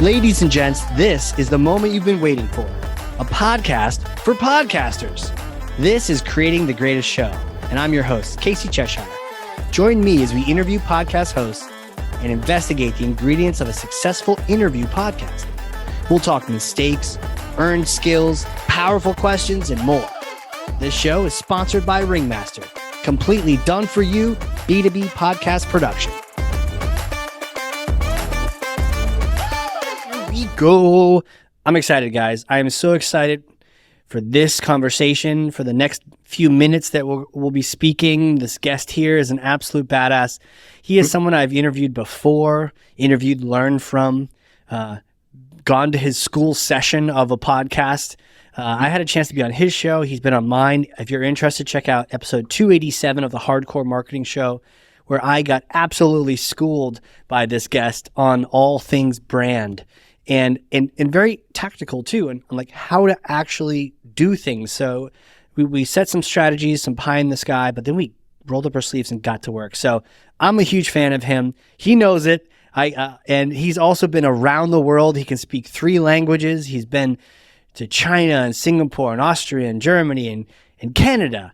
Ladies and gents, this is the moment you've been waiting for. A podcast for podcasters. This is Creating the Greatest Show, and I'm your host, Casey Cheshire. Join me as we interview podcast hosts and investigate the ingredients of a successful interview podcast. We'll talk mistakes, earned skills, powerful questions, and more. This show is sponsored by Ringmaster, completely done for you B2B podcast production. Here we go. I'm excited, guys. I am so excited for this conversation, for the next few minutes that we'll be speaking. This guest here is an absolute badass. He is someone I've interviewed before, learned from, gone to his school session of a podcast. I had a chance to be on his show. He's been on mine. If you're interested, check out episode 287 of the Hardcore Marketing Show, where I got absolutely schooled by this guest on all things brand and very tactical too, and like how to actually do things. So we set some strategies, some pie in the sky, but then we rolled up our sleeves and got to work. So I'm a huge fan of him. He knows it. And he's also been around the world. He can speak 3 languages. He's been to China and Singapore and Austria and Germany and Canada.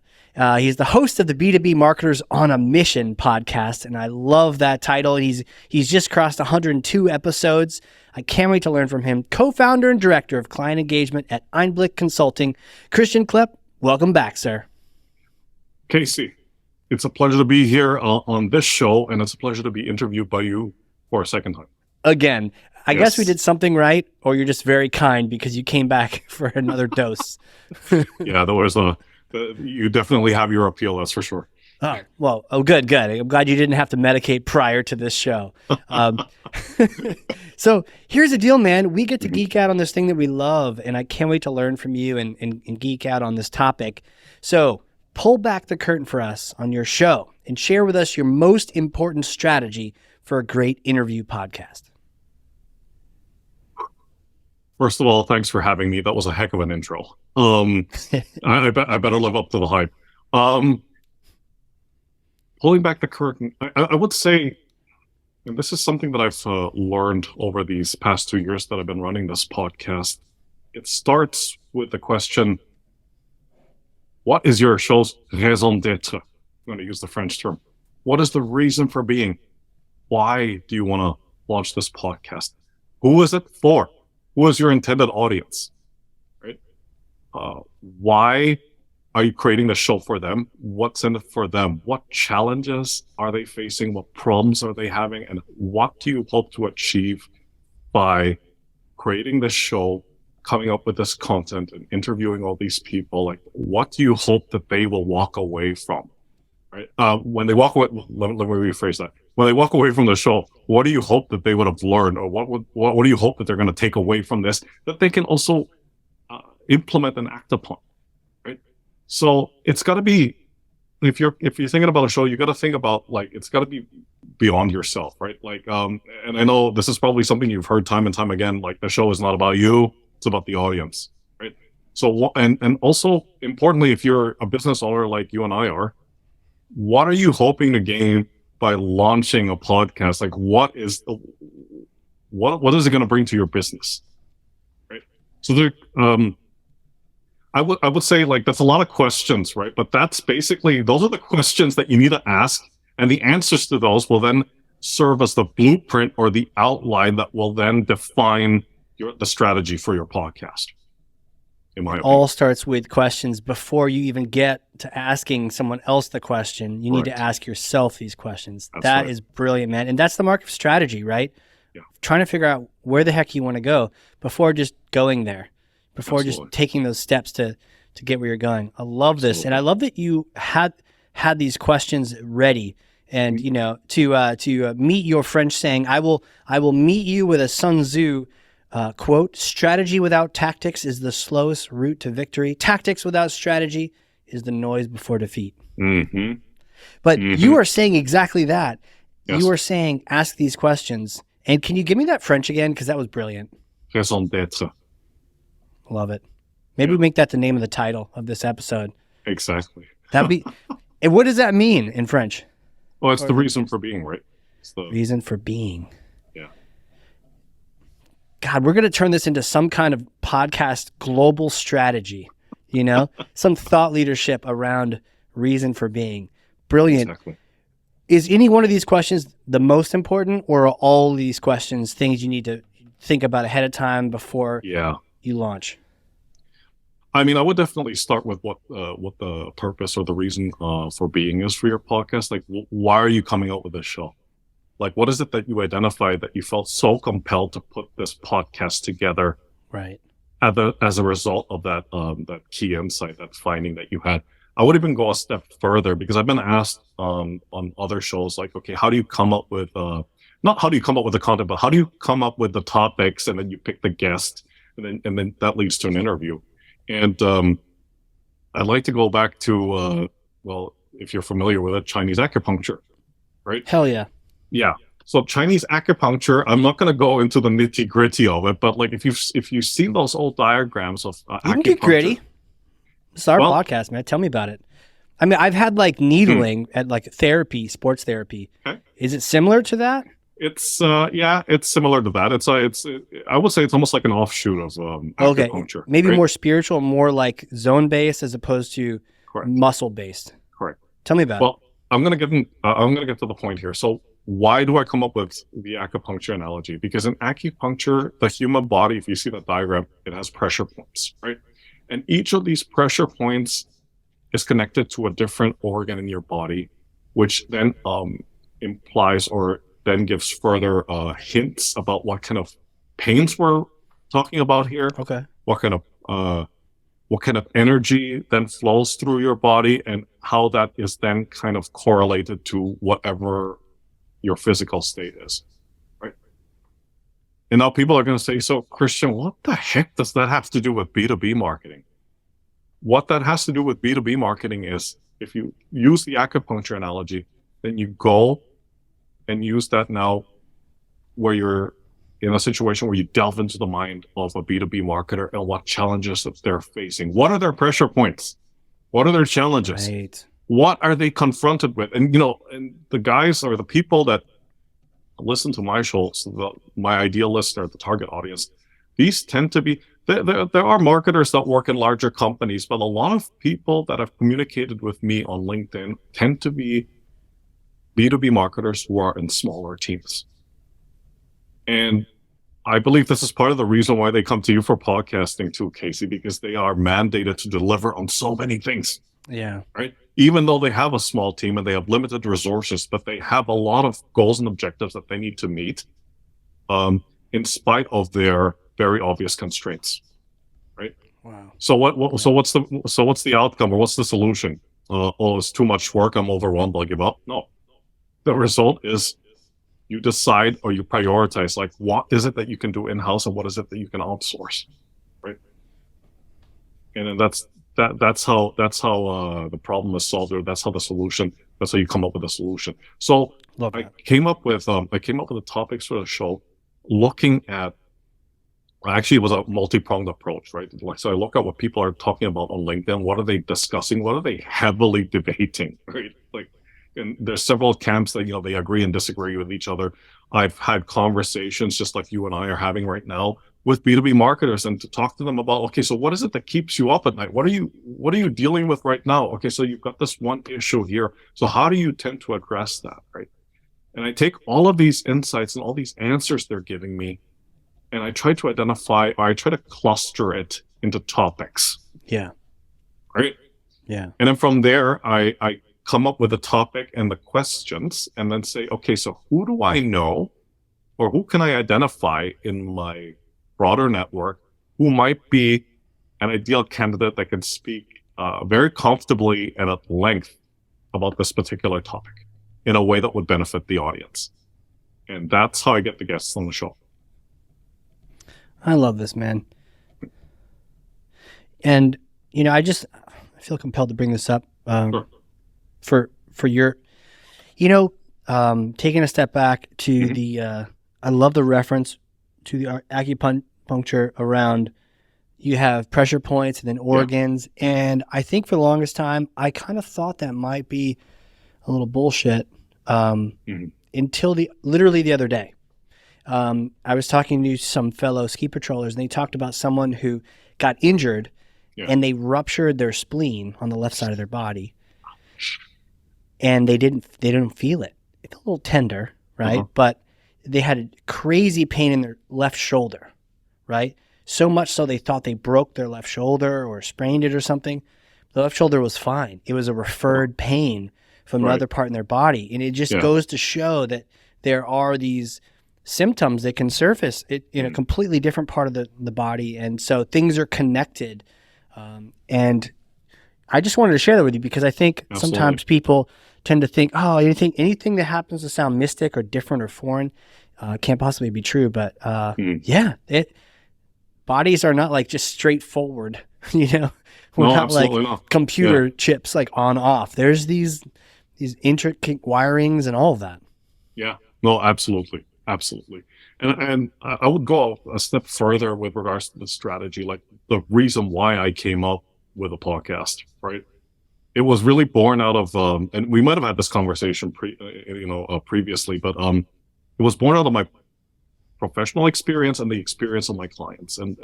He's the host of the B2B Marketers on a Mission podcast, and I love that title. He's just crossed 102 episodes. I can't wait to learn from him. Co-founder and director of client engagement at EINBLICK Consulting, Christian Klepp. Welcome back, sir. Casey, it's a pleasure to be here on this show, and it's a pleasure to be interviewed by you for a second time. Again, I guess we did something right, or you're just very kind because you came back for another dose. Yeah, there was you definitely have your appeal, that's for sure. Oh, well, good. I'm glad you didn't have to medicate prior to this show. So here's the deal, man. We get to geek out on this thing that we love, and I can't wait to learn from you and geek out on this topic. So pull back the curtain for us on your show and share with us your most important strategy for a great interview podcast. First of all, thanks for having me. That was a heck of an intro. I better live up to the hype. Pulling back the curtain, I would say, and this is something that I've learned over these past 2 years that I've been running this podcast. It starts with the question, what is your show's raison d'être? I'm going to use the French term. What is the reason for being? Why do you want to launch this podcast? Who is it for? Who is your intended audience? Right? Why are you creating the show for them? What's in it for them? What challenges are they facing? What problems are they having? And what do you hope to achieve by creating this show, coming up with this content and interviewing all these people? Like, what do you hope that they will walk away from? Right? When they walk away, let me rephrase that. When they walk away from the show, what do you hope that they would have learned, or what do you hope that they're going to take away from this that they can also implement and act upon? Right. So it's got to be, if you're thinking about a show, you got to think about, like, it's got to be beyond yourself, right? Like, and I know this is probably something you've heard time and time again. Like, the show is not about you; it's about the audience, right? So, and also importantly, if you're a business owner like you and I are, what are you hoping to gain by launching a podcast? Like, what is it going to bring to your business? Right. So there, I would say, like, that's a lot of questions, right? But that's basically, those are the questions that you need to ask, and the answers to those will then serve as the blueprint or the outline that will then define the strategy for your podcast. In my opinion. All starts with questions before you even get to asking someone else the question. You need to ask yourself these questions. That is brilliant, man. And that's the mark of strategy, right? Yeah. Trying to figure out where the heck you want to go before just going there, before just taking those steps to get where you're going. I love this. And I love that you had these questions ready. And, you know, to meet your French saying, I will meet you with a Sun Tzu quote, strategy without tactics is the slowest route to victory. Tactics without strategy is the noise before defeat. Mm-hmm. But you are saying exactly that. Yes. You are saying, ask these questions. And can you give me that French again? Because that was brilliant. Raison d'être. Love it. Maybe we make that the name of the title of this episode. Exactly. That'd be. And what does that mean in French? Well, it's the reason for being, right? It's the reason for being. Yeah. God, we're going to turn this into some kind of podcast global strategy, some thought leadership around reason for being. Brilliant. Exactly. Is any one of these questions the most important, or are all these questions things you need to think about ahead of time before you launch? I mean, I would definitely start with what the purpose or the reason for being is for your podcast. Like, why are you coming out with this show? Like, what is it that you identified that you felt so compelled to put this podcast together? Right. As a result of that key insight, that finding that you had. I would even go a step further, because I've been asked on other shows, like, okay, how do you come up with not how do you come up with the content, but how do you come up with the topics, and then you pick the guest, and then that leads to an interview. And I'd like to go back to well, if you're familiar with it, Chinese acupuncture, right? Hell yeah. Yeah. So Chinese acupuncture, I'm not going to go into the nitty gritty of it, but like if you've seen those old diagrams of you can get gritty. It's our podcast, man. Tell me about it. I mean, I've had like needling at like therapy, sports therapy. Okay. Is it similar to that? It's it's similar to that. I would say it's almost like an offshoot of acupuncture. Maybe right? more spiritual, more like zone based as opposed to muscle based. Correct. Tell me about it. Well, I'm gonna get to the point here. So why do I come up with the acupuncture analogy? Because in acupuncture, the human body, if you see that diagram, it has pressure points, right? And each of these pressure points is connected to a different organ in your body, which then implies or then gives further hints about what kind of pains we're talking about here. Okay. What kind of energy then flows through your body, and how that is then kind of correlated to whatever your physical state is, right? And now people are going to say, so Christian, what the heck does that have to do with B2B marketing? What that has to do with B2B marketing is, if you use the acupuncture analogy, then you go and use that now where you're in a situation where you delve into the mind of a B2B marketer and what challenges that they're facing. What are their pressure points? What are their challenges? Right. What are they confronted with? And, and the guys or the people that listen to my shows, my ideal listener, the target audience, these tend to be, there are marketers that work in larger companies, but a lot of people that have communicated with me on LinkedIn tend to be B2B marketers who are in smaller teams. And I believe this is part of the reason why they come to you for podcasting too, Casey, because they are mandated to deliver on so many things. Yeah. Right. Even though they have a small team and they have limited resources, but they have a lot of goals and objectives that they need to meet, in spite of their very obvious constraints. Right. Wow. So what's the outcome, or what's the solution? It's too much work, I'm overwhelmed, I'll give up. No. The result is you decide, or you prioritize, like, what is it that you can do in-house and what is it that you can outsource, right? And then that's how the problem is solved, or that's how you come up with a solution. So I came up with the topics for the show, looking at, actually it was a multi-pronged approach, right? Like, so I look at what people are talking about on LinkedIn. What are they discussing? What are they heavily debating, right? Like, and there's several camps that, they agree and disagree with each other. I've had conversations just like you and I are having right now with B2B marketers, and to talk to them about, okay, so what is it that keeps you up at night? What are you dealing with right now? Okay, so you've got this one issue here. So how do you tend to address that, right? And I take all of these insights and all these answers they're giving me, and I try to identify, or I try to cluster it into topics. Yeah. Right? Yeah. And then from there, I come up with the topic and the questions, and then say, okay, so who do I know, or who can I identify in my broader network who might be an ideal candidate that can speak very comfortably and at length about this particular topic in a way that would benefit the audience. And that's how I get the guests on the show. I love this, man. And, I feel compelled to bring this up. Sure. For your, taking a step back to the, I love the reference to the acupuncture around, you have pressure points and then organs. Yeah. And I think for the longest time, I kind of thought that might be a little bullshit until literally the other day. I was talking to some fellow ski patrollers, and they talked about someone who got injured and they ruptured their spleen on the left side of their body, and they didn't feel it. It's a little tender, right? But they had crazy pain in their left shoulder, right? So much so they thought they broke their left shoulder or sprained it or something. The left shoulder was fine. It was a referred pain from another part in their body. And it just goes to show that there are these symptoms that can surface in a completely different part of the body. And so things are connected. And I just wanted to share that with you because I think sometimes people tend to think, oh, anything that happens to sound mystic or different or foreign can't possibly be true. But bodies are not like just straightforward, We're not like computer chips like on off. There's these intricate wirings and all of that. Yeah, no, absolutely. And I would go a step further with regards to the strategy, like the reason why I came up with a podcast, right? It was really born out of, and we might have had this conversation previously, but it was born out of my professional experience and the experience of my clients. And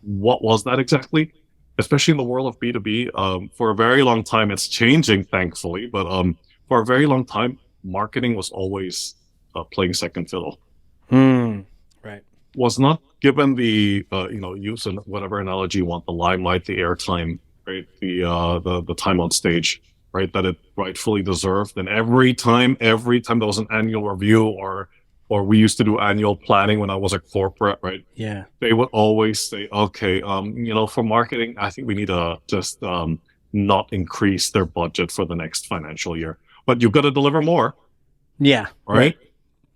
what was that exactly? Especially in the world of B2B, for a very long time, it's changing, thankfully, but for a very long time, marketing was always playing second fiddle. Right. Was not given the, use whatever analogy you want, the limelight, the airtime, right? The time on stage, right? That it rightfully deserved. And every time there was an annual review or we used to do annual planning when I was a corporate, right? Yeah. They would always say, okay, for marketing, I think we need to just not increase their budget for the next financial year. But you've got to deliver more. Yeah. Right?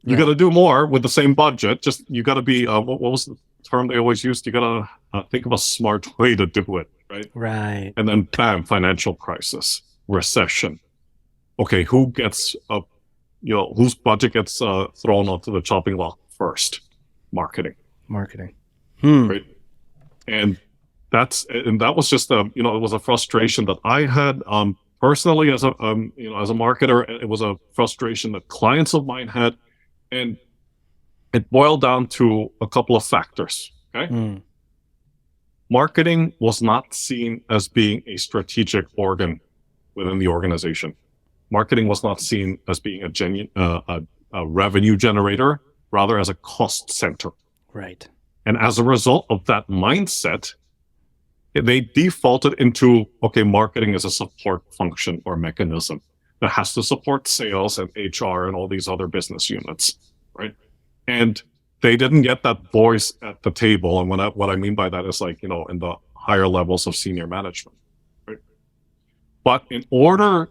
You got to do more with the same budget. Just, you got to be, what was the term they always used? You got to think of a smart way to do it, right? Right. And then bam, financial crisis, recession. Okay, who gets whose budget gets thrown onto the chopping block first? Marketing. Right. And that was just it was a frustration that I had personally as a marketer. It was a frustration that clients of mine had, and it boiled down to a couple of factors. Okay. Marketing was not seen as being a strategic organ within the organization. Marketing was not seen as being a genuine a revenue generator, rather as a cost center. Right. And as a result of that mindset, they defaulted into, okay, marketing is a support function or mechanism that has to support sales and HR and all these other business units, right? And they didn't get that voice at the table. And what I mean by that is like, in the higher levels of senior management, right? But in order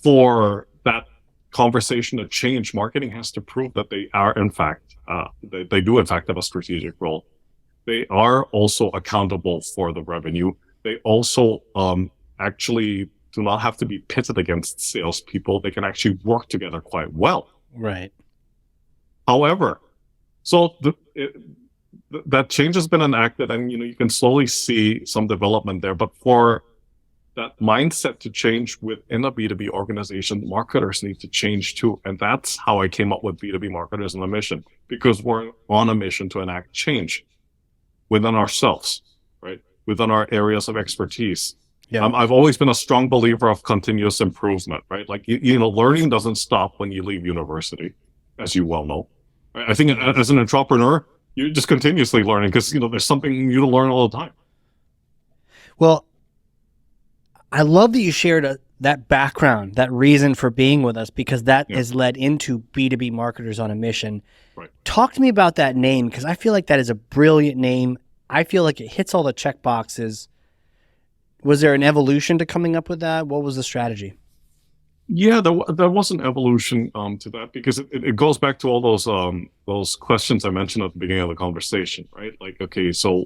for that conversation to change, marketing has to prove that they are, in fact, they do, in fact, have a strategic role. They are also accountable for the revenue. They also actually do not have to be pitted against salespeople. They can actually work together quite well. Right. However, so that change has been enacted, and you can slowly see some development there. But for that mindset to change within a B2B organization, marketers need to change too. And that's how I came up with B2B Marketers on a mission, because we're on a mission to enact change within ourselves, right? Within our areas of expertise. Yeah. I've always been a strong believer of continuous improvement, right? Like, learning doesn't stop when you leave university, as you well know. I think as an entrepreneur, you're just continuously learning because, there's something new to learn all the time. Well, I love that you shared that background, that reason for being with us, because that has led into B2B Marketers on a Mission. Right. Talk to me about that name, because I feel like that is a brilliant name. I feel like it hits all the check boxes. Was there an evolution to coming up with that? What was the strategy? Yeah, there was an evolution to that, because it goes back to all those questions I mentioned at the beginning of the conversation, right? Like, okay, so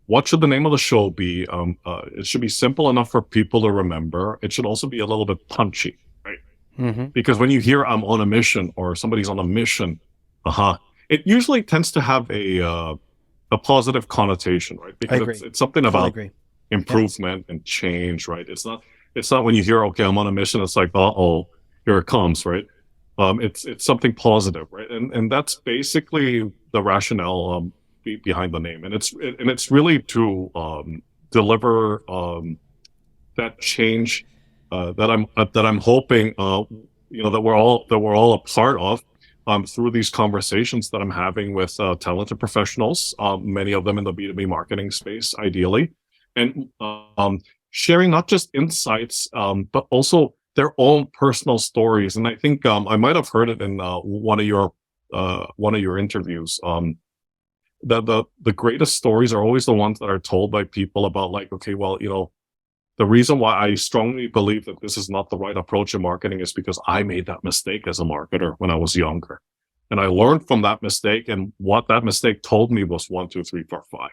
what should the name of the show be? It should be simple enough for people to remember. It should also be a little bit punchy, right? Mm-hmm. Because when you hear I'm on a mission or somebody's on a mission, it usually tends to have a positive connotation, right? Because it's something about improvement and change, right? It's not when you hear, okay, I'm on a mission, it's like, here it comes, right? It's something positive, right? And that's basically the rationale behind the name, and it's really to deliver that change that I'm hoping that we're all a part of through these conversations that I'm having with talented professionals, many of them in the B2B marketing space, ideally, and sharing not just insights but also their own personal stories. And I think I might have heard it in one of your interviews. The greatest stories are always the ones that are told by people about, like, okay, well, the reason why I strongly believe that this is not the right approach in marketing is because I made that mistake as a marketer when I was younger. And I learned from that mistake, and what that mistake told me was 1, 2, 3, 4, 5,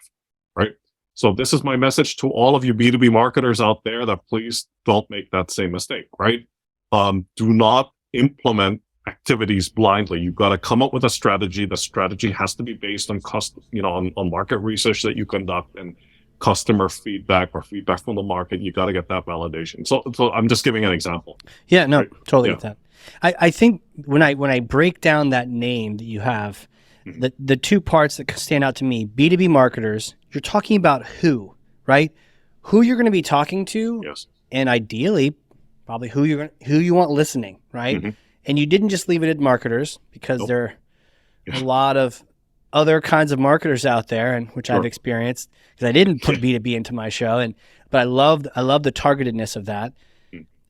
right? So this is my message to all of you B2B marketers out there, that please don't make that same mistake, right? Do not implement activities blindly. You've got to come up with a strategy. The strategy has to be based on on market research that you conduct, and customer feedback or feedback from the market. You got to get that validation. So I'm just giving an example. Yeah, no, right? totally get that. I think when I break down that name that you have, the two parts that stand out to me, B2B marketers, you're talking about who, right? Who you're going to be talking to, Yes. and ideally, probably who you want listening, right? Mm-hmm. And you didn't just leave it at marketers, because Nope. there are a lot of other kinds of marketers out there, and which Sure. I've experienced, because I didn't put B2B into my show, but I love the targetedness of that.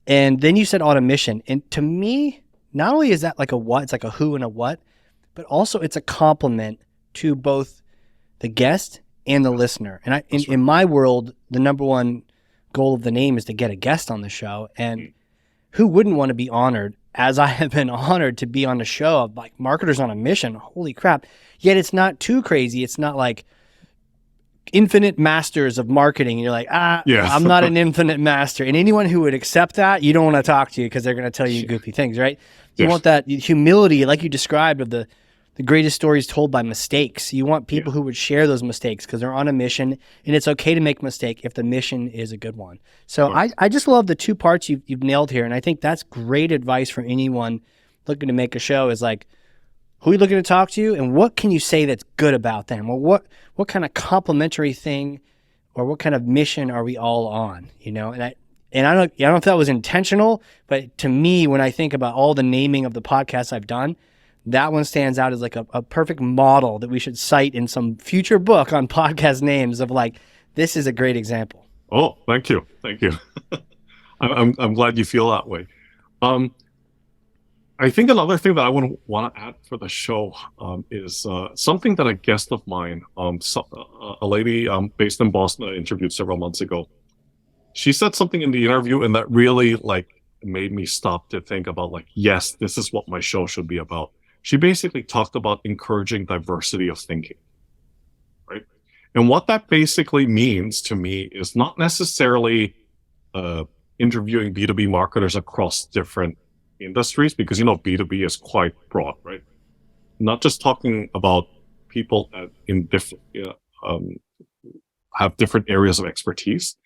And then you said automation, and to me, not only is that like a what, it's like a who and a what, but also it's a compliment to both the guest and the listener. And in my world, the number one goal of the name is to get a guest on the show, and who wouldn't want to be honored, as I have been honored to be on the show of, like, Marketers on a Mission. Holy crap. Yet it's not too crazy. It's not like infinite masters of marketing. And you're like, I'm not an infinite master. And anyone who would accept that, you don't want to talk to you, because they're going to tell you goofy things, right? You want that humility, like you described, of the greatest stories told by mistakes. You want people who would share those mistakes, because they're on a mission, and it's okay to make a mistake if the mission is a good one. So I just love the two parts you've nailed here. And I think that's great advice for anyone looking to make a show, is like, who are you looking to talk to, and what can you say that's good about them? Or what kind of complimentary thing, or what kind of mission are we all on? And I don't know if that was intentional, but to me, when I think about all the naming of the podcasts I've done, that one stands out as like a perfect model that we should cite in some future book on podcast names, of like, this is a great example. Oh, thank you. I'm glad you feel that way. I think another thing that I want to add for the show is something that a guest of mine, a lady based in Boston, I interviewed several months ago. She said something in the interview, and that really, like, made me stop to think about, like, yes, this is what my show should be about. She basically talked about encouraging diversity of thinking, right? And what that basically means to me is not necessarily interviewing B2B marketers across different industries, because B2B is quite broad, right? Not just talking about people in different have different areas of expertise,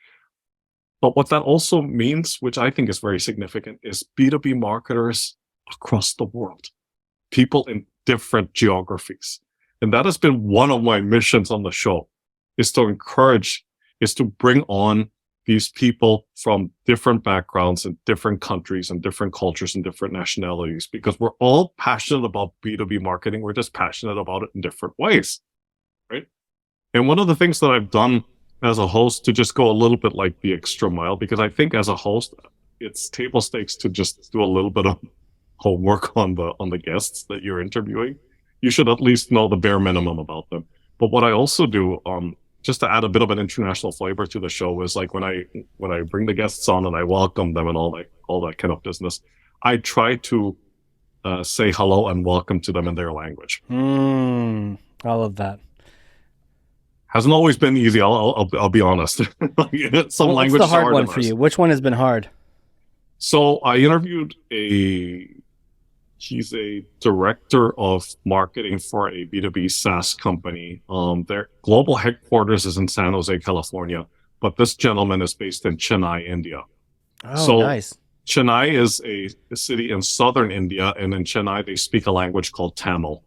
but what that also means, which I think is very significant, is B2B marketers across the world, people in different geographies. And that has been one of my missions on the show, is to bring on these people from different backgrounds and different countries and different cultures and different nationalities, because we're all passionate about B2B marketing. We're just passionate about it in different ways, right? And one of the things that I've done as a host, to just go a little bit like the extra mile, because I think as a host, it's table stakes to just do a little bit of homework on the guests that you're interviewing. You should at least know the bare minimum about them. But what I also do, just to add a bit of an international flavor to the show, is like, when I bring the guests on and I welcome them and all that kind of business, I try to say hello and welcome to them in their language. I love that. Hasn't always been easy. I'll be honest. Some language. What's the hard one for you? Which one has been hard? So I interviewed he's a director of marketing for a B2B SaaS company. Their global headquarters is in San Jose, California, but this gentleman is based in Chennai, India. Oh, nice. Chennai is a city in southern India, and in Chennai they speak a language called Tamil,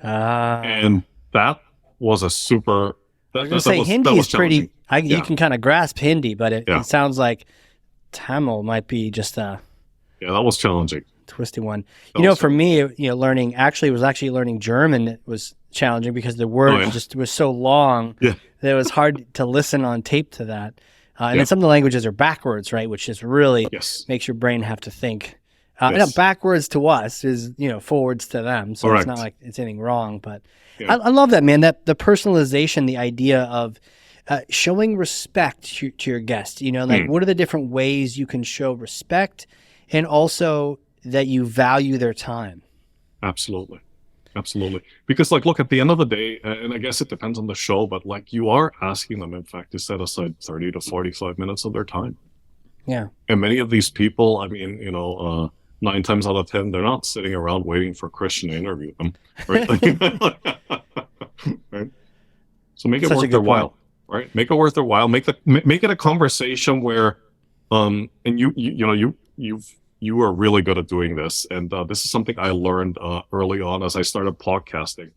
and that was a super. I was That, going to that, that say was that Hindi is was challenging. pretty. You Yeah, can kind of grasp Hindi, but yeah, it sounds like Tamil might be just a yeah. That was challenging. twisty one. That You know, was for challenging. me, learning learning German that was challenging because the Oh words yeah, just was so long yeah, that it was hard to listen on tape to that. And yeah. then some of the languages are backwards, right? Which just really Yes, makes your brain have to think. yes. Backwards to us is forwards to them, so it's not Correct. like it's anything wrong. But Yeah. I love that, man. That the personalization, the idea of showing respect to your guest. Like Mm, what are the different ways you can show respect, and also that you value their time. absolutely. Absolutely. Because, like, look, at the end of the day, and I guess it depends on the show, but like, you are asking them, in fact, to set aside 30 to 45 minutes of their time. Yeah. And many of these people, I mean, 9 times out of 10, they're not sitting around waiting for Christian to interview them. Right. Right. So make it Such a worth their good point. while. Right. Make it worth their while. Make it a conversation where, and you are really good at doing this, and this is something I learned early on as I started podcasting.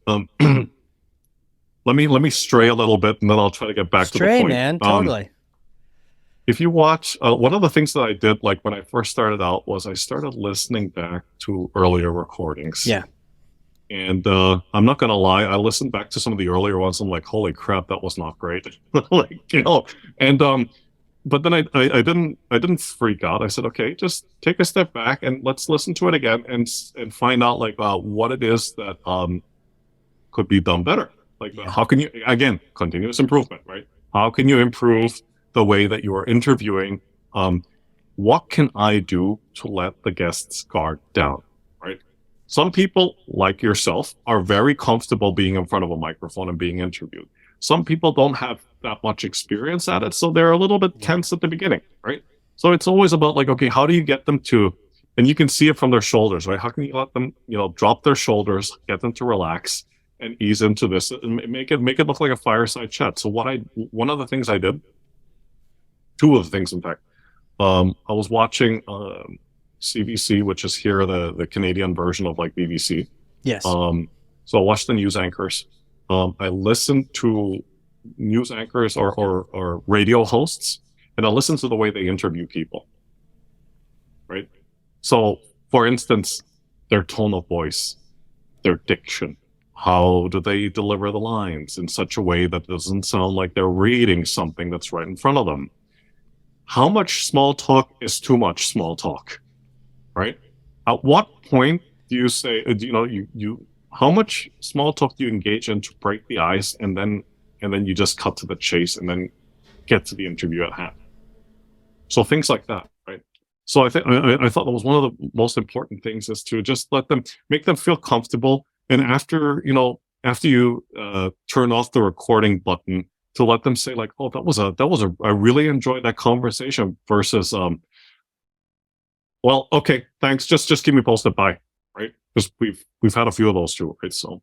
Let me stray a little bit, and then I'll try to get back to the Stray, point. man. Totally. If you watch, one of the things that I did, like when I first started out, was I started listening back to earlier recordings. Yeah. And I'm not gonna lie, I listened back to some of the earlier ones. I'm like, holy crap, that was not great. And but then I didn't freak out. I said, okay, just take a step back and let's listen to it again and find out like what it is that could be done better. Like Yeah. how can you, again, continuous improvement, right? How can you improve the way that you are interviewing? What can I do to let the guest's guard down, right? Some people, like yourself, are very comfortable being in front of a microphone and being interviewed. Some people don't have that much experience at it, so they're a little bit tense at the beginning, right? So it's always about like, okay, how do you get them to, and you can see it from their shoulders, right? How can you let them, drop their shoulders, get them to relax and ease into this and make it look like a fireside chat. So one of the things I did, two of the things, in fact, I was watching CBC, which is here the Canadian version of like BBC. Yes. So I watched the news anchors. I listened to news anchors or radio hosts, and I listened to the way they interview people. Right. So, for instance, their tone of voice, their diction. How do they deliver the lines in such a way that doesn't sound like they're reading something that's right in front of them? How much small talk is too much small talk? Right? At what point do you say, how much small talk do you engage in to break the ice, and then you just cut to the chase and then get to the interview at hand? So things like that, right? So I thought that was one of the most important things, is to just make them feel comfortable, and after you turn off the recording button, to let them say like, oh, I really enjoyed that conversation, versus well, okay, thanks. Just keep me posted. Bye. Right? Because we've had a few of those too, right? So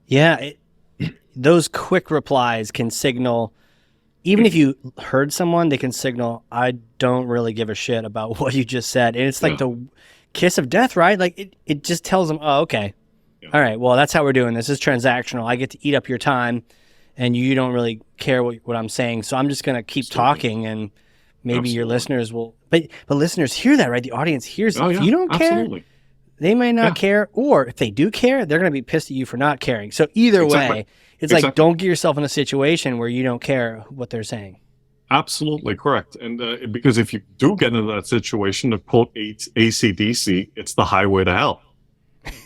Yeah. Those quick replies can signal, even if you heard someone, they can signal, I don't really give a shit about what you just said. And it's like the kiss of death, right? Like it just tells them, oh, okay. Yeah. All right. Well, that's how we're doing this. This is transactional. I get to eat up your time and you don't really care what I'm saying. So I'm just going to keep talking, and maybe your listeners will, but listeners hear that, right? The audience hears it. If you don't care, they may not care, or if they do care, they're going to be pissed at you for not caring. So either way, it's like, don't get yourself in a situation where you don't care what they're saying. Absolutely correct. And because if you do get into that situation, to quote AC/DC, it's the highway to hell,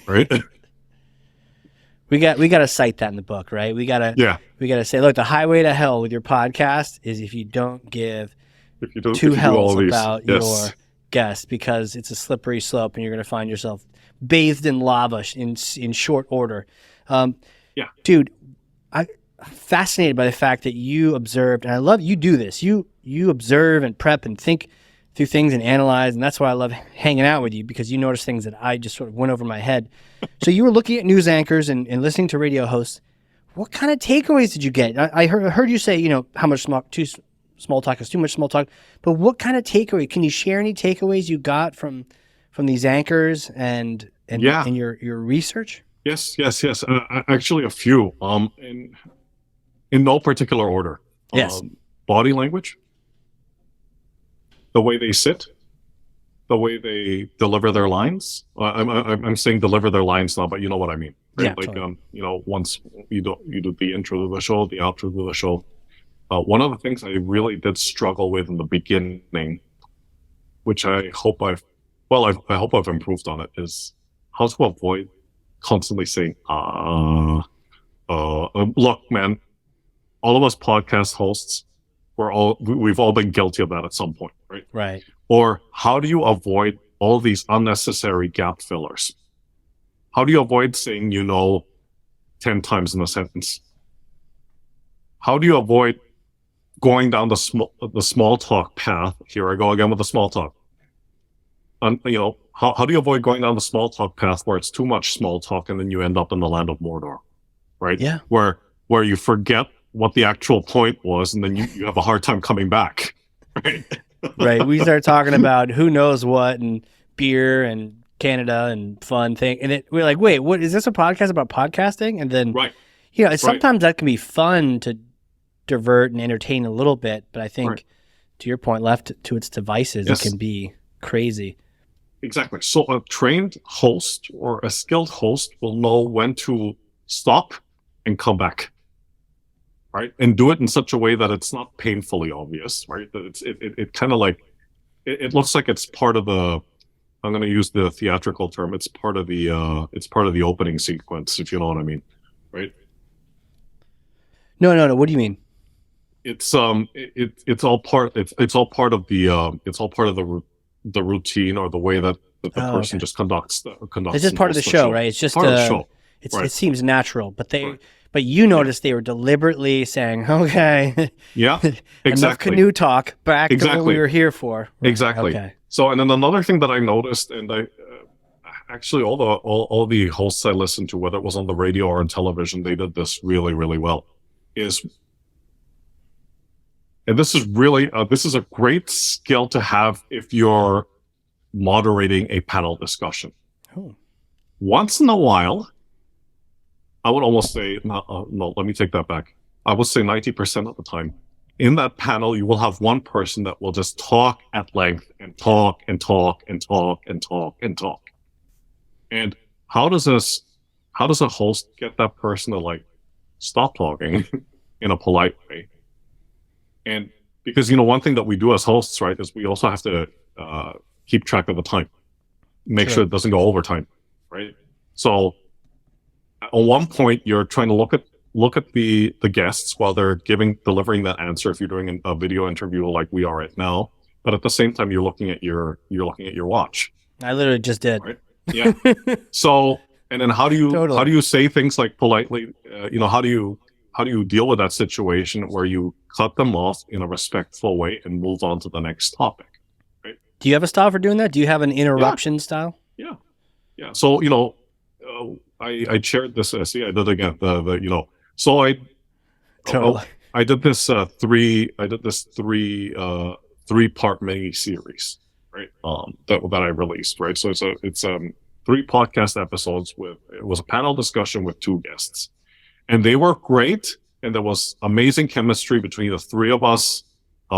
right? We got to cite that in the book, right? We got to say, look, the highway to hell with your podcast is if you don't give two hells about your guest, because it's a slippery slope and you're going to find yourself bathed in lava in short order. Dude, I'm fascinated by the fact that you observed, and I love you do this. You observe and prep and think through things and analyze, and that's why I love hanging out with you, because you notice things that I just sort of went over my head. So you were looking at news anchors and listening to radio hosts. What kind of takeaways did you get? I heard you say, how much too small talk is too much small talk. But what kind of takeaway? Can you share any takeaways you got from these anchors and your research? Yes. Actually, a few. In no particular order. Yes. Body language, the way they sit, the way they deliver their lines. I'm saying deliver their lines now, but you know what I mean, right? Yeah, Like, totally. once you do the intro to the show, the outro to the show. One of the things I really did struggle with in the beginning, which I hope I hope I've improved on it, is how to avoid constantly saying, look, man, all of us podcast hosts, we've all been guilty of that at some point, right? Right. Or how do you avoid all these unnecessary gap fillers? How do you avoid saying 10 times in a sentence? How do you avoid going down the small talk path? Here I go again with the small talk. How do you avoid going down the small talk path where it's too much small talk and then you end up in the land of Mordor, right? Yeah. Where you forget what the actual point was and then you have a hard time coming back, right? Right. We start talking about who knows what and beer and Canada and fun thing. And we're like, wait, what is this a podcast about podcasting? And then, right. Sometimes that can be fun to divert and entertain a little bit. But I think to your point, left to its devices, It can be crazy. Exactly. So a trained host or a skilled host will know when to stop and come back. Right. And do it in such a way that it's not painfully obvious, right? That it kind of like, it looks like it's part of the, I'm going to use the theatrical term. It's part of the opening sequence, if you know what I mean. Right. No. What do you mean? It's all part of the routine or the way that the person just conducts. It's just part of the show, right? It's just part of the show. It seems natural, but you noticed they were deliberately saying, okay, enough canoe talk, back to what we were here for. Exactly. Okay. So, and then another thing that I noticed, and I actually all the hosts I listened to, whether it was on the radio or on television, they did this really, really well. And this is really this is a great skill to have if you're moderating a panel discussion. Oh. Once in a while, I would almost say, no, let me take that back. I would say 90% of the time, in that panel, you will have one person that will just talk at length and talk and talk and talk and talk and talk. And how does a host get that person to stop talking in a polite way? And because, one thing that we do as hosts, right, is we also have to keep track of the time, make sure it doesn't go overtime, right? So at one point, you're trying to look at the guests while they're delivering that answer. If you're doing a video interview like we are right now, but at the same time, you're looking at your watch. I literally just did. Right? Yeah. So, and then how do you say things like politely? How do you deal with that situation where you cut them off in a respectful way and move on to the next topic? Right? Do you have a style for doing that? Do you have an interruption style? Yeah. So I chaired this. See, I did again. So I did this three-part mini series, right? That I released, right? So it's 3 podcast episodes it was a panel discussion with 2 guests, and they were great, and there was amazing chemistry between the 3 of us.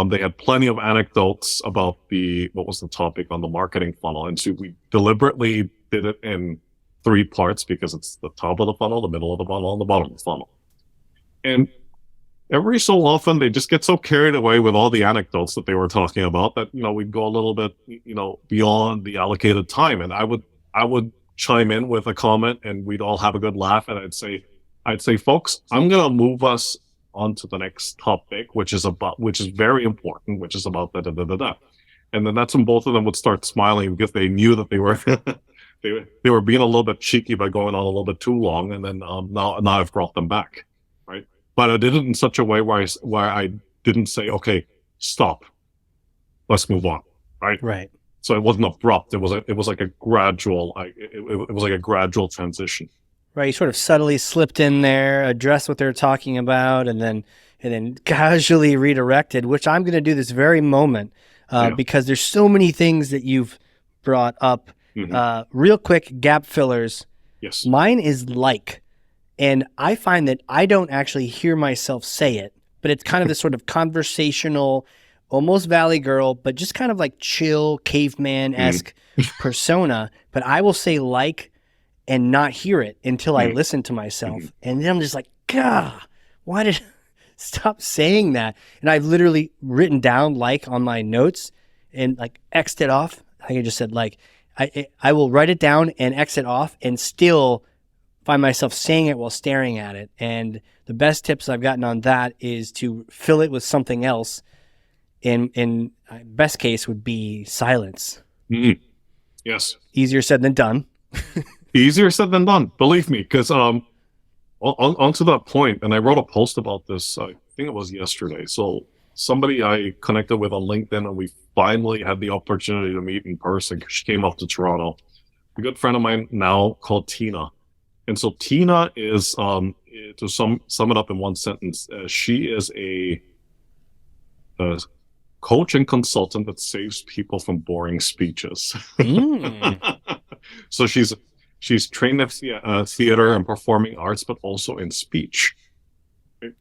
They had plenty of anecdotes about what was the topic on the marketing funnel, and so we deliberately did it in 3 parts because it's the top of the funnel, the middle of the funnel, and the bottom of the funnel. And every so often, they just get so carried away with all the anecdotes that they were talking about that, we'd go a little bit, beyond the allocated time. And I would chime in with a comment and we'd all have a good laugh. And I'd say, folks, I'm going to move us on to the next topic, which is very important, which is about da-da-da-da-da. And then that's when both of them would start smiling because they knew that they were they were being a little bit cheeky by going on a little bit too long, and then now I've brought them back, right? But I did it in such a way where I didn't say, okay, stop, let's move on, right? Right. So it wasn't abrupt. It was like a gradual. It was like a gradual transition. Right, you sort of subtly slipped in there, addressed what they're talking about, and then casually redirected, which I'm going to do this very moment Yeah. because there's so many things that you've brought up. Real quick, gap fillers. Yes. Mine is like, and I find that I don't actually hear myself say it, but it's kind of this sort of conversational, almost Valley Girl, but just kind of like chill caveman-esque persona. But I will say like and not hear it until I listen to myself. And then I'm just like, God, why did stop saying that? And I've literally written down like on my notes and like X'd it off. I think I just said like, I will write it down and X it off and still find myself saying it while staring at it. And the best tips I've gotten on that is to fill it with something else. In best case would be silence. Yes. Easier said than done. Easier said than done, believe me, because on to that point, and I wrote a post about this, I think it was yesterday. So somebody I connected with on LinkedIn, and we finally had the opportunity to meet in person because she came up to Toronto. A good friend of mine now called Tina. And so Tina is, to sum it up in one sentence, she is a coach and consultant that saves people from boring speeches. So she's trained in theater and performing arts, but also in speech. Right?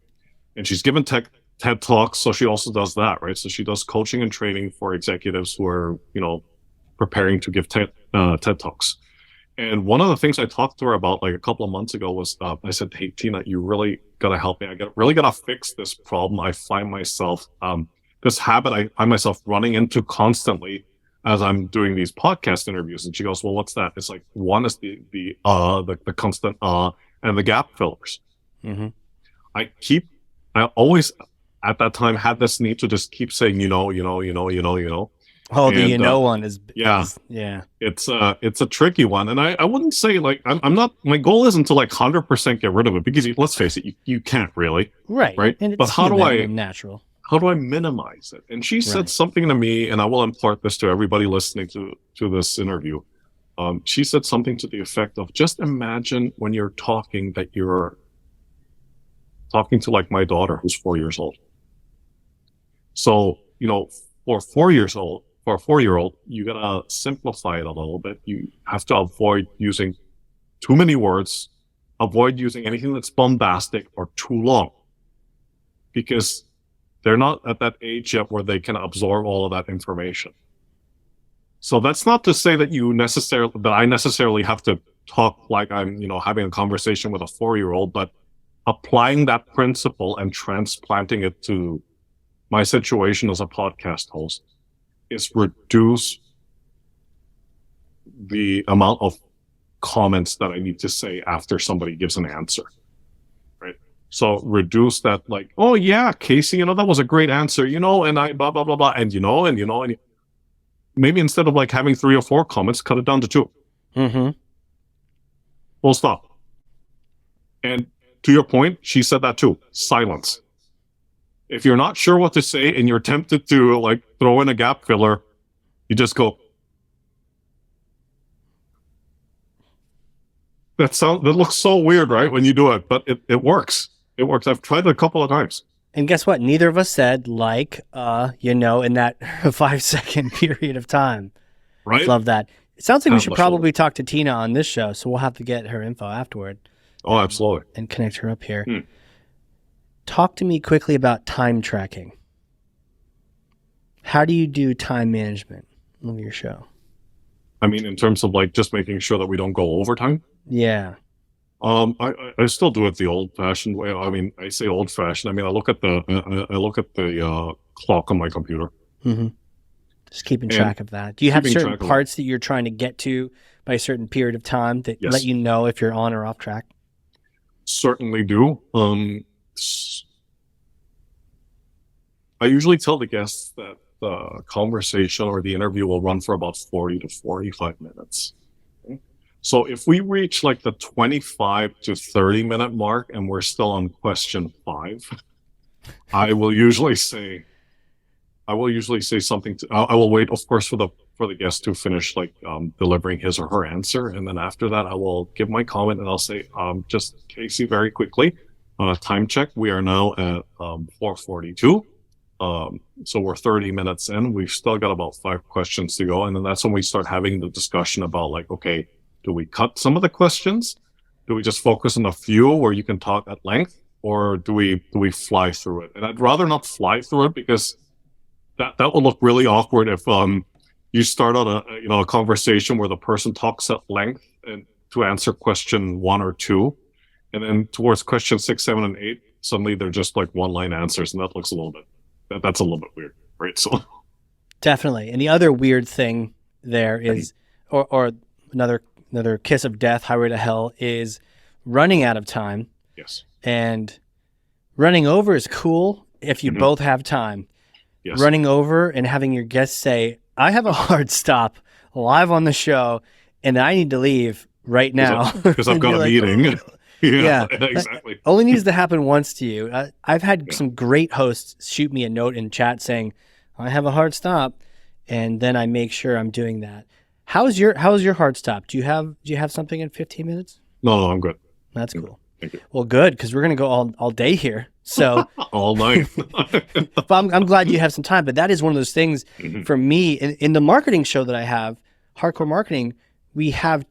And she's given TED Talks, so she also does that, right? So she does coaching and training for executives who are, preparing to give TED Talks. And one of the things I talked to her about like a couple of months ago was, I said, hey, Tina, you really got to help me. Really got to fix this problem. I find myself, this habit I find myself running into constantly as I'm doing these podcast interviews. And she goes, well, what's that? It's like, one is the constant and the gap fillers. I always at that time had this need to just keep saying, Oh, the one is yeah. It's a tricky one. And I wouldn't say like, I'm not, my goal isn't to like 100% get rid of it because let's face it, you can't really. Right. And but how do I, natural. How do I minimize it? And she said something to me, and I will impart this to everybody listening to this interview. She said something to the effect of, just imagine when you're talking that you're talking to like my daughter who's 4 years old. So, for a 4-year-old, you gotta simplify it a little bit. You have to avoid using too many words, avoid using anything that's bombastic or too long, because they're not at that age yet where they can absorb all of that information. So that's not to say that I necessarily have to talk like I'm, having a conversation with a 4-year-old, but applying that principle and transplanting it to my situation as a podcast host is reduce the amount of comments that I need to say after somebody gives an answer. So reduce that, like, oh yeah, Casey, that was a great answer, and I blah, blah, blah, blah. And, and maybe instead of like having 3 or 4 comments, cut it down to 2. Full stop. And to your point, she said that too. Silence. If you're not sure what to say and you're tempted to like throw in a gap filler, you just go. That looks so weird, right? When you do it, but it works. It works. I've tried it a couple of times. And guess what? Neither of us said like, in that 5-second period of time. Right. Love that. It sounds like we should probably talk to Tina on this show, so we'll have to get her info afterward. Oh, absolutely. And connect her up here. Talk to me quickly about time tracking. How do you do time management of your show? I mean, in terms of like just making sure that we don't go overtime? Yeah. I still do it the old-fashioned way. I mean, I say old-fashioned. I mean, I look at the clock on my computer. Just keeping track of that. Do you have certain parts that you're trying to get to by a certain period of time that let you know if you're on or off track? Certainly do. I usually tell the guests that the conversation or the interview will run for about 40 to 45 minutes. So if we reach like the 25 to 30 minute mark and we're still on question 5, I will usually say something I will wait, of course, for for the guest to finish delivering his or her answer. And then after that, I will give my comment and I'll say, just Casey, very quickly, time check. We are now at 4:42. So we're 30 minutes in. We've still got about 5 questions to go. And then that's when we start having the discussion about okay, do we cut some of the questions? Do we just focus on a few where you can talk at length? Or do we fly through it? And I'd rather not fly through it because that will look really awkward if you start out a conversation where the person talks at length and to answer question 1 or 2, and then towards question 6, 7, and 8, suddenly they're just one-line answers, and that looks that's a little bit weird, right? So definitely. And the other weird thing there is, or another kiss of death, highway to hell, is running out of time. Yes. And running over is cool if you both have time. Yes. Running over and having your guests say, I have a hard stop live on the show and I need to leave right now. Because I've got a meeting. Yeah, exactly. Only needs to happen once to you. I've had some great hosts shoot me a note in chat saying, I have a hard stop. And then I make sure I'm doing that. How's your hard stop? Do you have something in 15 minutes? No, I'm good. That's cool. Thank you. Well, good, because we're going to go all day here. So all night. But I'm glad you have some time. But that is one of those things for me in the marketing show that I have, Hardcore Marketing, we have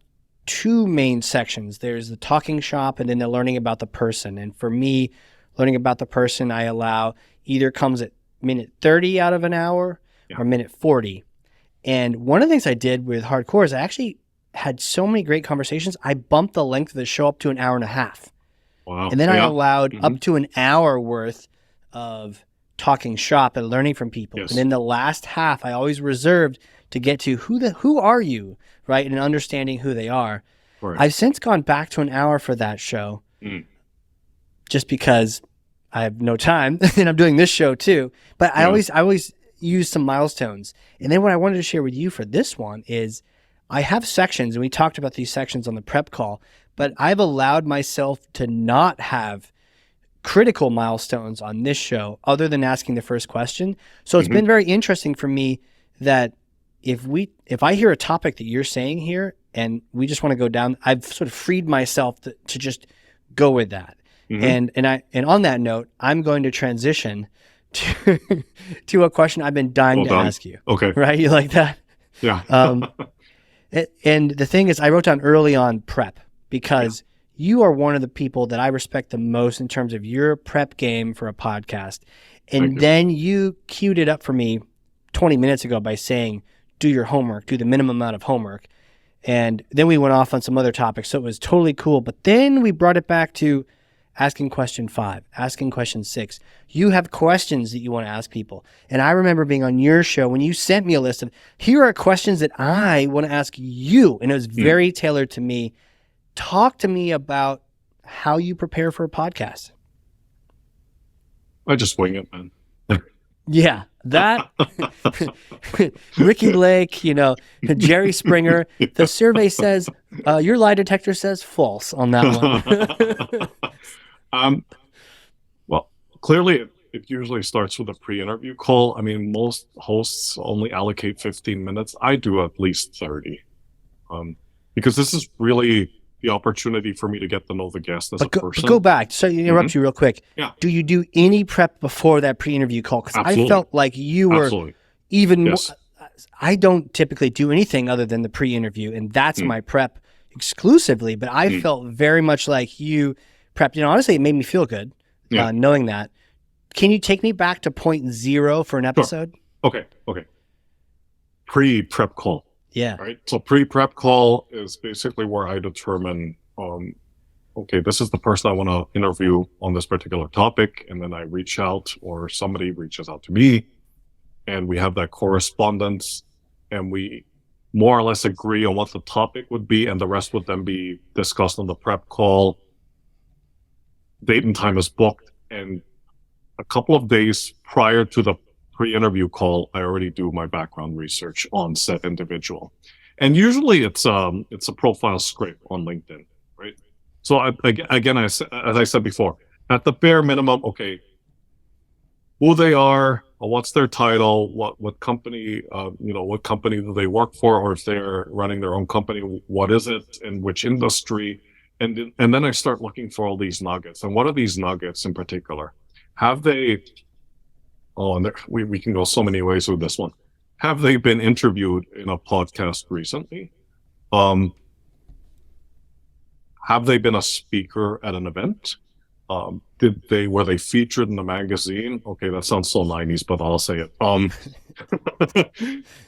2 main sections. There's the talking shop and then the learning about the person. And for me, learning about the person, I allow either comes at minute 30 out of an hour or minute 40. And one of the things I did with Hardcore is I actually had so many great conversations. I bumped the length of the show up to an hour and a half. Wow. And then I allowed up to an hour worth of talking shop and learning from people. Yes. And then the last half, I always reserved to get to who are you, right? And understanding who they are. Right. I've since gone back to an hour for that show just because I have no time and I'm doing this show too. But I always use some milestones. And then what I wanted to share with you for this one is I have sections, and we talked about these sections on the prep call, but I've allowed myself to not have critical milestones on this show other than asking the first question. So it's been very interesting for me that if I hear a topic that you're saying here and we just want to go down, I've sort of freed myself to just go with that. And on that note, I'm going to transition to a question I've been dying to ask you. Okay. Right? You like that? Yeah. And the thing is, I wrote down early on prep because you are one of the people that I respect the most in terms of your prep game for a podcast. And then you queued it up for me 20 minutes ago by saying, do your homework, do the minimum amount of homework. And then we went off on some other topics. So it was totally cool. But then we brought it back to asking question 5, asking question 6. You have questions that you want to ask people. And I remember being on your show when you sent me a list of, here are questions that I want to ask you. And it was very tailored to me. Talk to me about how you prepare for a podcast. I just wing it, man. Yeah, that Ricky Lake, Jerry Springer. The survey says your lie detector says false on that one. Well, clearly it usually starts with a pre-interview call. I mean, most hosts only allocate 15 minutes. I do at least 30, because this is really the opportunity for me to get to know the guest as a person. But go back. So you interrupt you real quick. Yeah. Do you do any prep before that pre-interview call? Because I felt like you were even more. I don't typically do anything other than the pre-interview, and that's my prep exclusively. But I felt very much like you prepped. Honestly, it made me feel good knowing that. Can you take me back to point 0 for an episode? Sure. Okay. Pre-prep call. Yeah. Right. So pre-prep call is basically where I determine, okay, this is the person I want to interview on this particular topic. And then I reach out or somebody reaches out to me and we have that correspondence and we more or less agree on what the topic would be. And the rest would then be discussed on the prep call. Date and time is booked. And a couple of days prior to the pre-interview call, I already do my background research on said individual. And usually it's a profile scrape on LinkedIn, right? So again, as I said before, at the bare minimum, okay, who they are, what's their title, what company, what company do they work for, or if they're running their own company, what is it, in which industry, and then I start looking for all these nuggets. And what are these nuggets in particular? Have they? Oh, and we can go so many ways with this one. Have they been interviewed in a podcast recently? Have they been a speaker at an event? Were they featured in the magazine? Okay, that sounds so 90s, but I'll say it.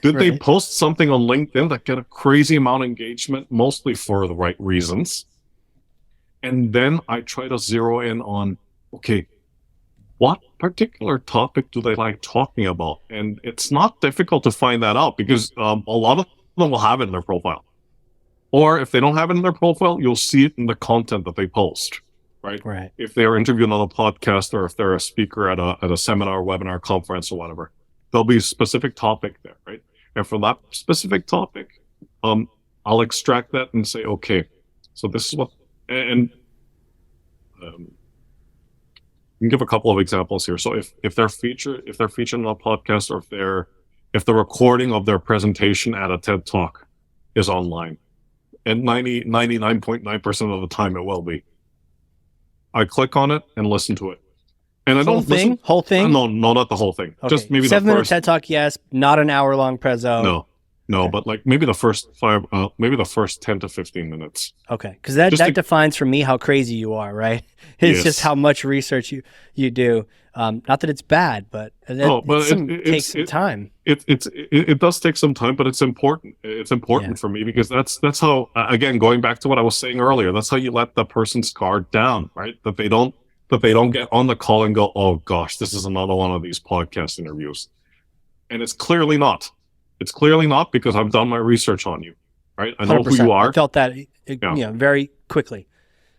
Did they post something on LinkedIn that get a crazy amount of engagement, mostly for the right reasons? And then I try to zero in on, okay, what particular topic do they like talking about? And it's not difficult to find that out because a lot of them will have it in their profile. Or if they don't have it in their profile, you'll see it in the content that they post, right? If they're interviewing on a podcast or if they're a speaker at a seminar, webinar, conference, or whatever, there'll be a specific topic there, right? And from that specific topic, I'll extract that and say, okay, so this is what, and you can give a couple of examples here. So if they're featured in a podcast, or if the recording of their presentation at a TED Talk is online, and 99.9% of the time it will be, I click on it and listen to it. And I don't listen. Whole thing? No, not the whole thing. Okay. Just maybe 7-minute TED Talk, yes. Not an hour-long prezzo. No, okay. But like maybe the first 10 to 15 minutes. Okay, because that defines for me how crazy you are, right? It's just how much research you do. Not that it's bad, but it takes some time. It does take some time, but it's important. It's important for me because that's how, again, going back to what I was saying earlier, that's how you let the person's guard down, right? That they don't get on the call and go, oh gosh, this is another one of these podcast interviews. And it's clearly not. It's clearly not, because I've done my research on you, right? I know 100%. Who you are. I felt that very quickly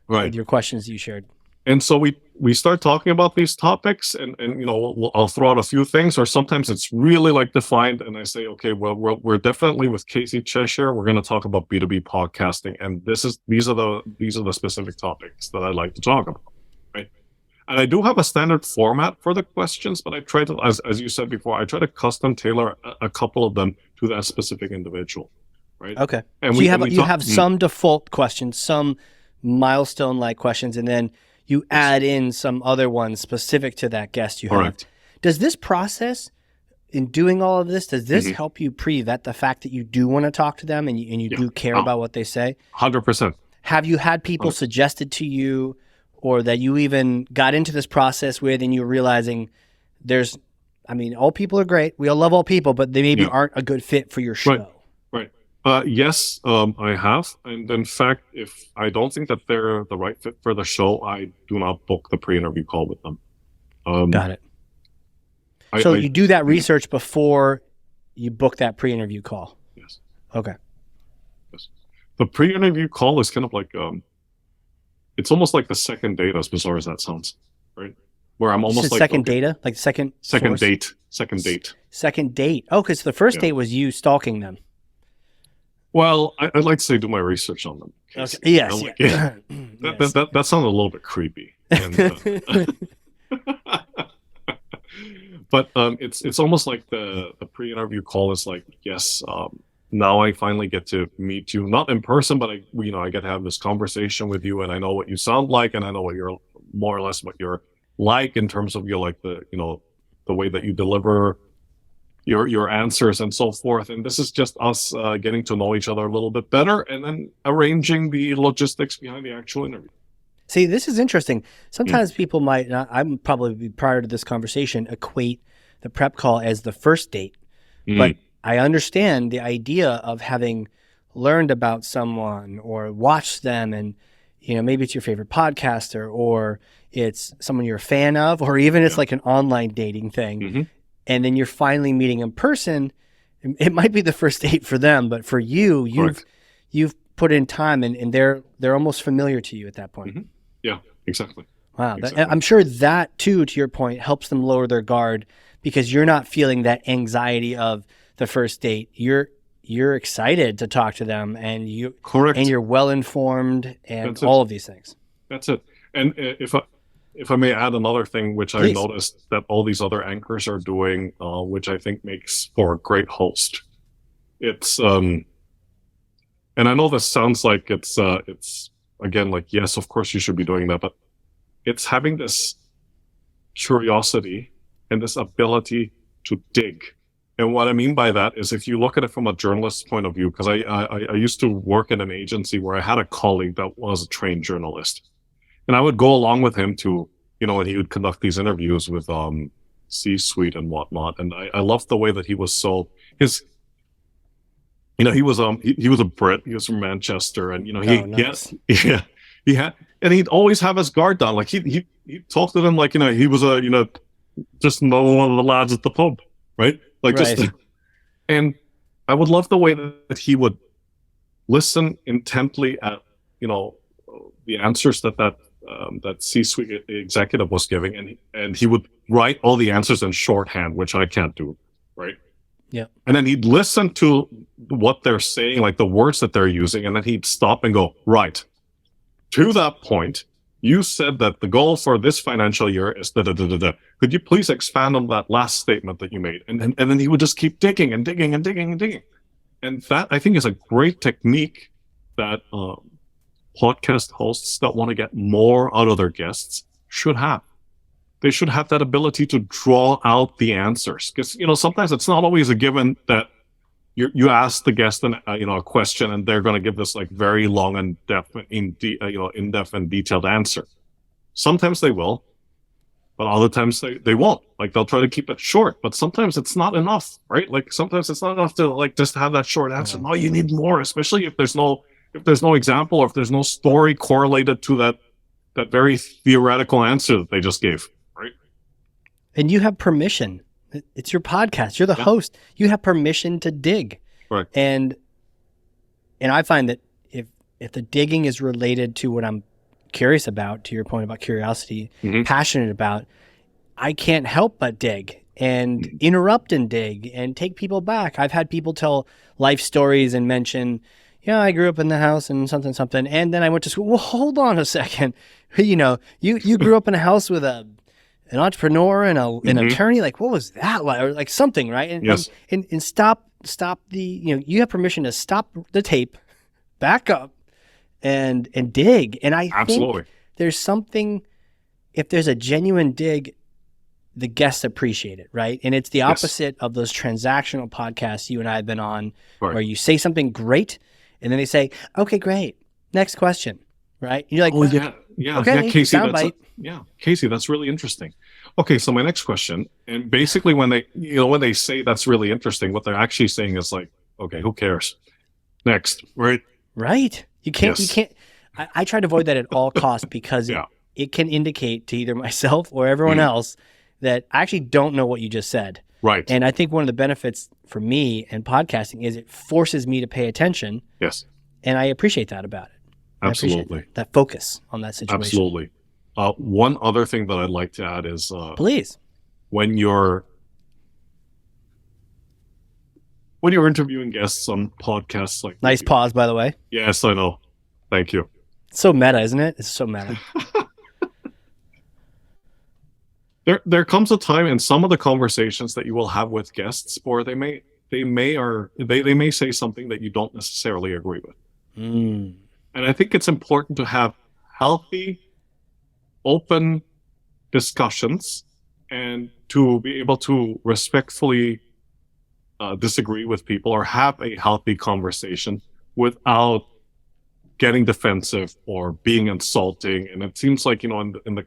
with your questions you shared. And so we start talking about these topics, and I'll throw out a few things, or sometimes it's really like defined, and I say, okay, well, we're definitely with Casey Cheshire. We're going to talk about B2B podcasting, and these are the specific topics that I'd like to talk about, right? And I do have a standard format for the questions, but I try to, as you said before, I try to custom tailor a couple of them to that specific individual, right? Okay. And so you have some default questions, some milestone-like questions, and then you add in some other ones specific to that guest you have. Correct. Does this process, in doing all of this, does this help you pre-vet the fact that you do want to talk to them and you do care about what they say? 100%. Have you had people suggested to you, or that you even got into this process with, and you're realizing all people are great. We all love all people, but they maybe aren't a good fit for your show. Right. Yes, I have. And in fact, if I don't think that they're the right fit for the show, I do not book the pre-interview call with them. Got it. So you do that research before you book that pre-interview call? Yes. Okay. Yes. The pre-interview call is kind of like, it's almost like the second date, as bizarre as that sounds, right? Where I'm almost like second data, like second date. Second date. Oh, because the first date was you stalking them. Well, I'd like to say do my research on them. Okay. Yes. That sounded a little bit creepy. And, but it's almost like the pre-interview call is like, yes, now I finally get to meet you, not in person, but I get to have this conversation with you, and I know what you sound like, and I know what you're more or less what you're like in terms of the way that you deliver your answers and so forth. And this is just us getting to know each other a little bit better, and then arranging the logistics behind the actual interview. See, this is interesting. Sometimes people might, I'm probably prior to this conversation, equate the prep call as the first date, but I understand the idea of having learned about someone or watched them, and maybe it's your favorite podcaster, or it's someone you're a fan of, or even it's like an online dating thing. And then you're finally meeting in person. It might be the first date for them, but for you, you've put in time, and they're almost familiar to you at that point. Yeah, exactly. Wow. Exactly. I'm sure that too, to your point, helps them lower their guard, because you're not feeling that anxiety of the first date. You're excited to talk to them, and you're well informed, and all of these things. That's it. And if if I may add another thing, which I Please. noticed that all these other anchors are doing, which I think makes for a great host. It's and I know this sounds like it's again like, yes, of course you should be doing that, but it's having this curiosity and this ability to dig. And what I mean by that is, if you look at it from a journalist's point of view, because I used to work in an agency where I had a colleague that was a trained journalist, and I would go along with him to, and he would conduct these interviews with C-suite and whatnot. And I loved the way that he was he was a Brit. He was from Manchester, and nice. he had, and he'd always have his guard down. Like he talked to them like he was just another one of the lads at the pub, right? Like Right. just, and I would love the way that he would listen intently at the answers that C-suite executive was giving, and he would write all the answers in shorthand, which I can't do, right? Yeah. And then he'd listen to what they're saying, like the words that they're using, and then he'd stop and go, right. To that point, you said that the goal for this financial year is da-da-da-da-da. Could you please expand on that last statement that you made? And then he would just keep digging and digging and digging and digging. And that, I think, is a great technique that podcast hosts that want to get more out of their guests should have. They should have that ability to draw out the answers, because sometimes it's not always a given that you ask the guest a question and they're going to give this like very long and in-depth and detailed answer. Sometimes they will, but other times they won't. Like they'll try to keep it short, but sometimes it's not enough, right? Like sometimes it's not enough to like just have that short answer. No, you need more, especially if there's no example, or if there's no story correlated to that very theoretical answer that they just gave. And you have permission. It's your podcast. You're the host. You have permission to dig. Right. And I find that if the digging is related to what I'm curious about, to your point about curiosity, passionate about, I can't help but dig and interrupt and dig and take people back. I've had people tell life stories and mention, I grew up in the house and something. And then I went to school. Well, hold on a second. You grew up in a house with an entrepreneur and an attorney. Like, what was that like? Or like something, right? And, yes. And stop the, you have permission to stop the tape, back up and dig. And I think there's something, if there's a genuine dig, the guests appreciate it, right? And it's the opposite of those transactional podcasts you and I have been on, where you say something great and then they say, okay, great. Next question, right? And you're like, okay, Casey, Casey, that's really interesting. Okay, so my next question, and basically when they say that's really interesting, what they're actually saying is like, okay, who cares? Next, right? Right. You can't. I try to avoid that at all costs, because it can indicate to either myself or everyone else that I actually don't know what you just said. Right. And I think one of the benefits for me and podcasting is it forces me to pay attention. Yes. And I appreciate that about it. Absolutely. That focus on that situation. Absolutely. One other thing that I'd like to add is, please, when you're interviewing guests on podcasts like nice pause, by the way. Yes, I know. Thank you. It's so meta, isn't it? It's so meta. There comes a time in some of the conversations that you will have with guests, or they may say something that you don't necessarily agree with. And I think it's important to have healthy, open discussions, and to be able to respectfully disagree with people, or have a healthy conversation without getting defensive or being insulting. And it seems like, in the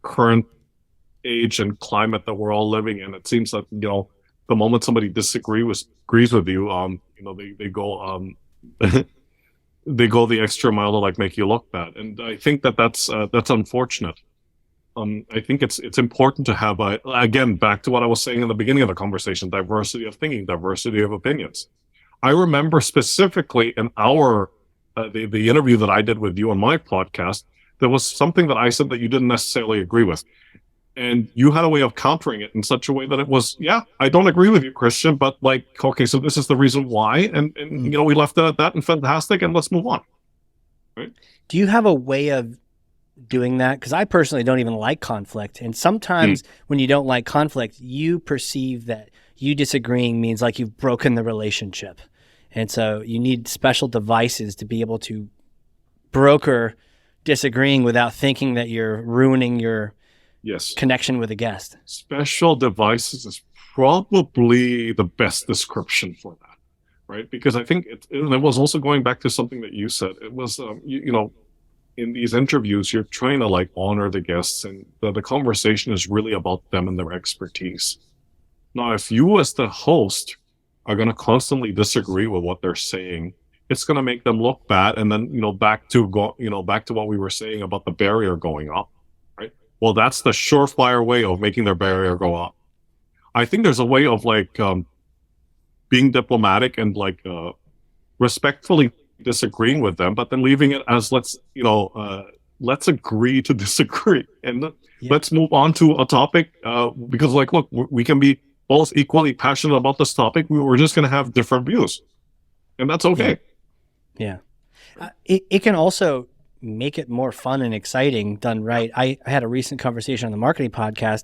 current age and climate that we're all living in, it seems that, the moment somebody agrees with you, they go they go the extra mile to like make you look bad. And I think that's unfortunate. I think it's important to have, again, back to what I was saying in the beginning of the conversation, diversity of thinking, diversity of opinions. I remember specifically in the interview that I did with you on my podcast, there was something that I said that you didn't necessarily agree with. And you had a way of countering it in such a way that it was, I don't agree with you, Christian, but like, okay, so this is the reason why. And we left it at that, and fantastic, and let's move on. Right? Do you have a way of doing that? Because I personally don't even like conflict. And sometimes when you don't like conflict, you perceive that you disagreeing means like you've broken the relationship. And so you need special devices to be able to broker disagreeing without thinking that you're ruining your Yes. connection with a guest. Special devices is probably the best description for that, right? Because I think it was also going back to something that you said. It was, in these interviews, you're trying to like honor the guests, and the conversation is really about them and their expertise. Now, if you as the host are going to constantly disagree with what they're saying, it's going to make them look bad. And then, back to what we were saying about the barrier going up, right? Well, that's the surefire way of making their barrier go up. I think there's a way of like being diplomatic and like respectfully disagreeing with them, but then leaving it as let's agree to disagree, and let's move on to a topic because like, look, we can be both equally passionate about this topic. We're just going to have different views, and that's okay. Yeah. It can also make it more fun and exciting done right. I had a recent conversation on the marketing podcast,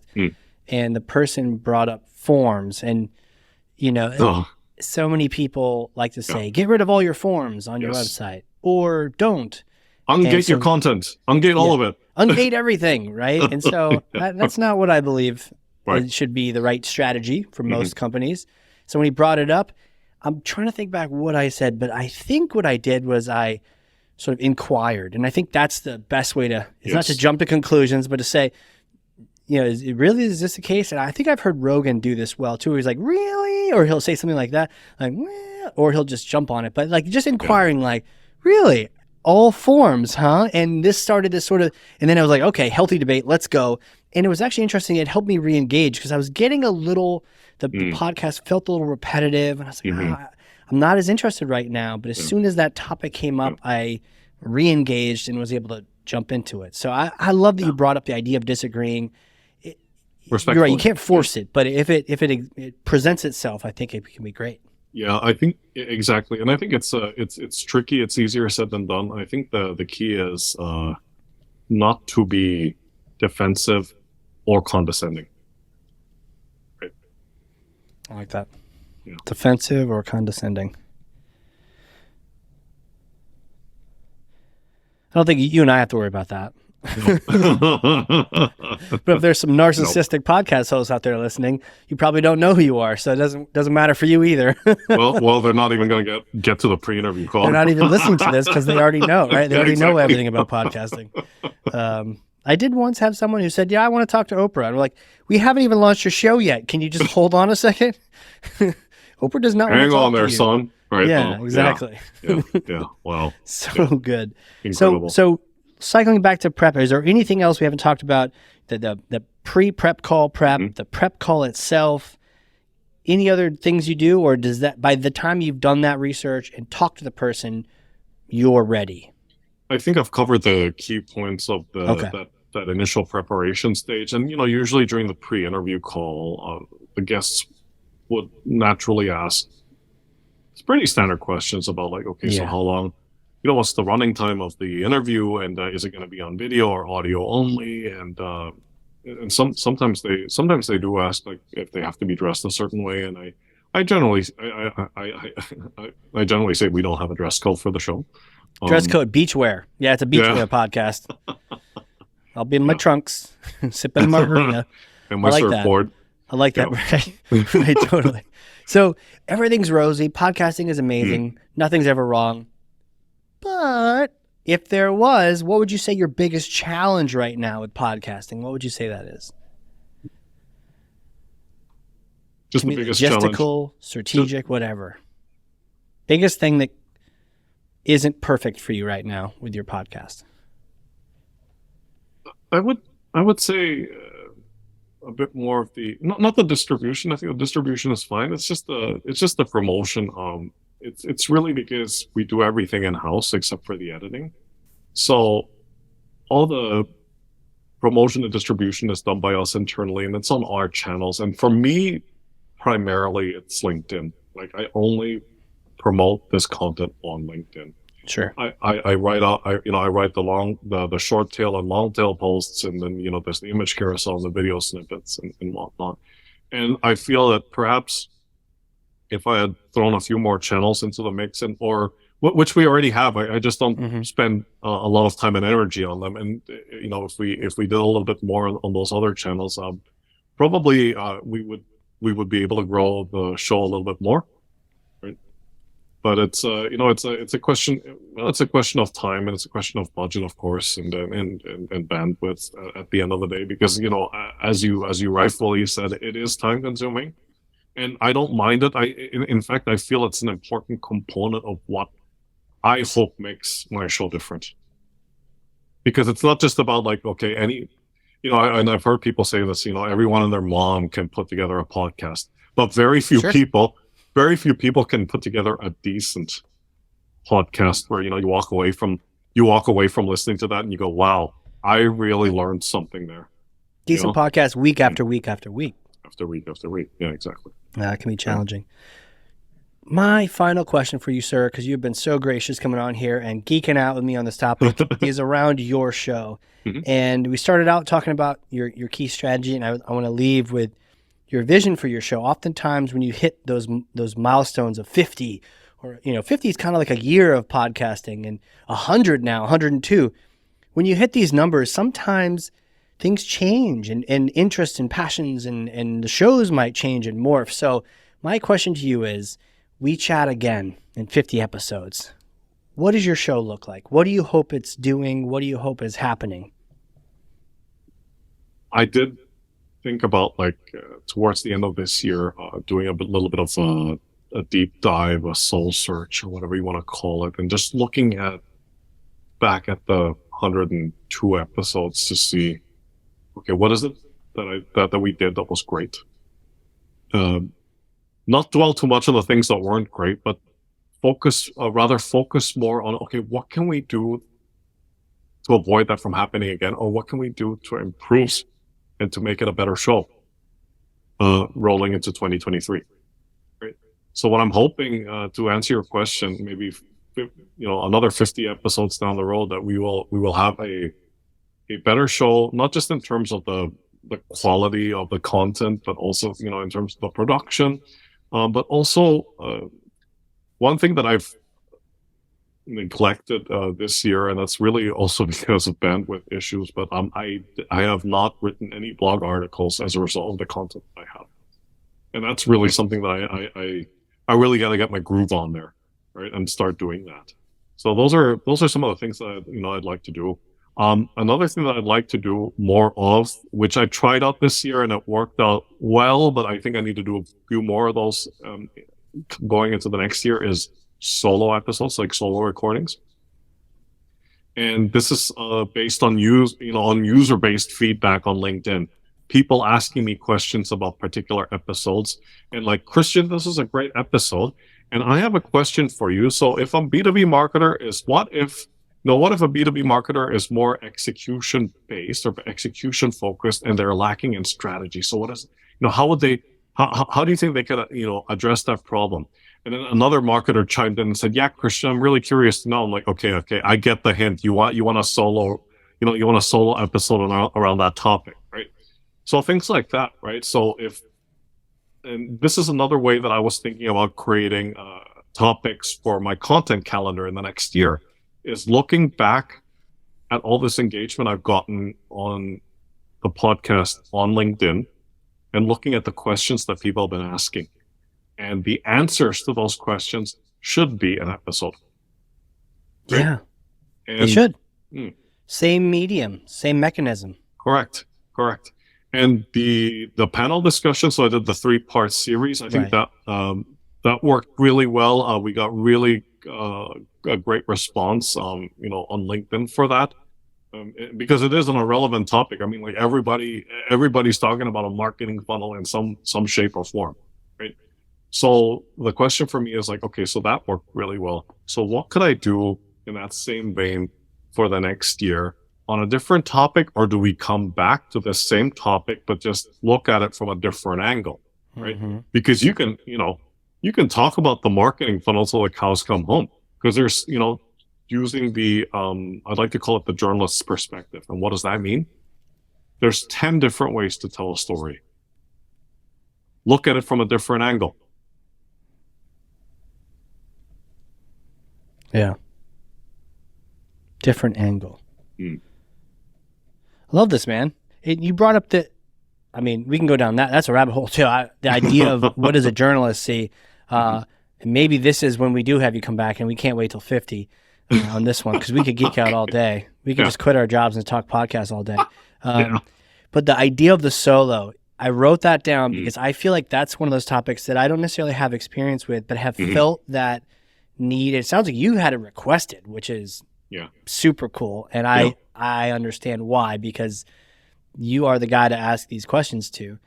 and the person brought up forms, and so many people like to say, get rid of all your forms on your website, or don't. Ungate your content. Ungate all of it. Ungate everything, right? And so that's not what I believe it should be the right strategy for most companies. So when he brought it up, I'm trying to think back what I said, but I think what I did was I sort of inquired. And I think that's the best way to, it's not to jump to conclusions, but to say, is this the case? And I think I've heard Rogan do this well too. He's like, really? Or he'll say something like that, like, well, or he'll just jump on it. But like just inquiring, like, really? All forms, huh? And this started this sort of, and then I was like, okay, healthy debate, let's go. And it was actually interesting. It helped me re-engage because I was getting a little, the podcast felt a little repetitive. And I was like, I'm not as interested right now. But as soon as that topic came up, I re-engaged and was able to jump into it. So I love that you brought up the idea of disagreeing. You're right. You can't force it, but if it presents itself, I think it can be great. Yeah, I think exactly, and I think it's tricky. It's easier said than done. I think the key is not to be defensive or condescending. Right. I like that. Yeah. Defensive or condescending. I don't think you and I have to worry about that. But if there's some narcissistic podcast hosts out there listening, you probably don't know who you are, so it doesn't matter for you either. well, they're not even going to get to the pre-interview call. They're not even listening to this because they already know, right? They already know everything about podcasting. I did once have someone who said, "Yeah, I want to talk to Oprah." And we're like, "We haven't even launched your show yet. Can you just hold on a second?" Oprah does not. Hang on there, son. Right? Yeah, exactly. Yeah. Wow. So good. Incredible. So cycling back to prep, is there anything else we haven't talked about? The pre-prep call prep, the prep call itself, any other things you do, or does that by the time you've done that research and talked to the person, you're ready? I think I've covered the key points of that initial preparation stage. And, usually during the pre-interview call, the guests would naturally ask, it's pretty standard questions about like, okay, so how long, what's the running time of the interview, and is it going to be on video or audio only? And sometimes they do ask like if they have to be dressed a certain way, and I generally say we don't have a dress code for the show. Dress code, beachwear. Yeah, it's a beachwear podcast. I'll be in my trunks, sipping a margarita. And my surfboard. I like that. Right, totally. So everything's rosy. Podcasting is amazing. Nothing's ever wrong. But if there was, what would you say your biggest challenge right now with podcasting? What would you say that is? Just the biggest challenge. Logistical, strategic, whatever. Biggest thing that isn't perfect for you right now with your podcast? I would say a bit more of the not the distribution. I think the distribution is fine. It's just the promotion. It's really because we do everything in-house except for the editing. So all the promotion and distribution is done by us internally, and it's on our channels. And for me, primarily, it's LinkedIn. Like I only promote this content on LinkedIn. Sure. I write out, I write the short tail and long tail posts, and then, there's the image carousel and the video snippets and whatnot. And I feel that perhaps if I had thrown a few more channels into the mix, which we already have, I just don't spend a lot of time and energy on them. And if we did a little bit more on those other channels, probably we would be able to grow the show a little bit more, right? But it's it's a question. Well, it's a question of time, and it's a question of budget, of course, and bandwidth at the end of the day. Because as you rightfully said, it is time consuming. And I don't mind it. In fact, I feel it's an important component of what I hope makes my show different. Because it's not just about like, okay, and I've heard people say this, everyone and their mom can put together a podcast, but very few people can put together a decent podcast where, you walk away from listening to that and you go, wow, I really learned something there. Decent podcast week after week after week. After week after week. Yeah, exactly. That can be challenging. My final question for you, sir, because you've been so gracious coming on here and geeking out with me on this topic, is around your show. And we started out talking about your key strategy, and I want to leave with your vision for your show. Oftentimes when you hit those milestones of 50, or 50 is kind of like a year of podcasting, and 100 now, 102. When you hit these numbers, sometimes things change, and interests and passions and the shows might change and morph. So my question to you is, we chat again in 50 episodes. What does your show look like? What do you hope it's doing? What do you hope is happening? I did think about towards the end of this year, doing a little bit of a deep dive, a soul search, or whatever you want to call it, and just looking back at the 102 episodes to see, okay, what is it that we did that was great? Not dwell too much on the things that weren't great, but rather focus more on, okay, what can we do to avoid that from happening again? Or what can we do to improve and to make it a better show rolling into 2023? Right? So what I'm hoping, to answer your question, maybe another 50 episodes down the road, that we will have a better show, not just in terms of the quality of the content, but also, in terms of the production. But also, one thing that I've neglected this year, and that's really also because of bandwidth issues, but I have not written any blog articles as a result of the content I have. And that's really something that I really got to get my groove on there, right, and start doing that. So those are some of the things that I'd like to do. Another thing that I'd like to do more of, which I tried out this year and it worked out well, but I think I need to do a few more of those going into the next year, is solo episodes, like solo recordings. And this is based on user-based feedback on LinkedIn. People asking me questions about particular episodes, and like, Christian, this is a great episode, and I have a question for you. So if a B2B marketer what if a B2B marketer is more execution based or execution focused, and they're lacking in strategy? So what is, how would they, how do you think they could, address that problem? And then another marketer chimed in and said, yeah, Christian, I'm really curious to know. I'm like, okay, I get the hint. You want a solo, you want a solo episode around that topic, right? So things like that, right? So and this is another way that I was thinking about creating topics for my content calendar in the next year, is looking back at all this engagement I've gotten on the podcast on LinkedIn and looking at the questions that people have been asking. And the answers to those questions should be an episode. Right? Yeah, it should. Same medium, same mechanism. Correct. And the panel discussion, so I did the 3-part series. I think that worked really well. We got really a great response, on LinkedIn for that, because it is an irrelevant topic. I mean, like, everybody's talking about a marketing funnel in some shape or form, right? So the question for me is like, okay, so that worked really well. So what could I do in that same vein for the next year on a different topic? Or do we come back to the same topic, but just look at it from a different angle, right? Because you can talk about the marketing funnel till the cows come home, because there's, using the, I'd like to call it the journalist's perspective. And what does that mean? There's 10 different ways to tell a story. Look at it from a different angle. Yeah. Different angle. I love this, man. You brought up we can go down that. That's a rabbit hole too. The idea of what does a journalist see? And maybe this is when we do have you come back, and we can't wait till 50 on this one, because we could geek out all day. We could just quit our jobs and talk podcasts all day. But the idea of the solo, I wrote that down because I feel like that's one of those topics that I don't necessarily have experience with, but have felt that need. It sounds like you had it requested, which is super cool. And I understand why, because you are the guy to ask these questions to.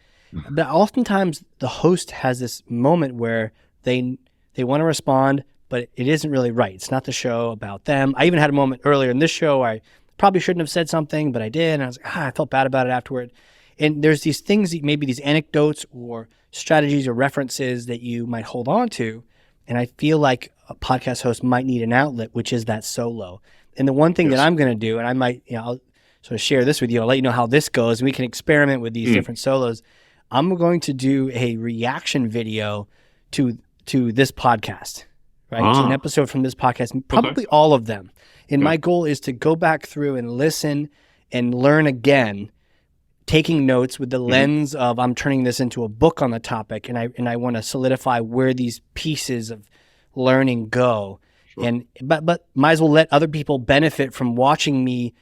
But oftentimes the host has this moment where they want to respond, but it isn't really right. It's not the show about them. I even had a moment earlier in this show where I probably shouldn't have said something, but I did. And I was like, I felt bad about it afterward. And there's these things, maybe these anecdotes or strategies or references that you might hold on to. And I feel like a podcast host might need an outlet, which is that solo. And the one thing that I'm going to do, and I might, I'll sort of share this with you. I'll let you know how this goes. And we can experiment with these different solos. I'm going to do a reaction video to this podcast, right? To an episode from this podcast, probably all of them. And my goal is to go back through and listen and learn again, taking notes with the lens of I'm turning this into a book on the topic, and I want to solidify where these pieces of learning go. Sure. But might as well let other people benefit from watching me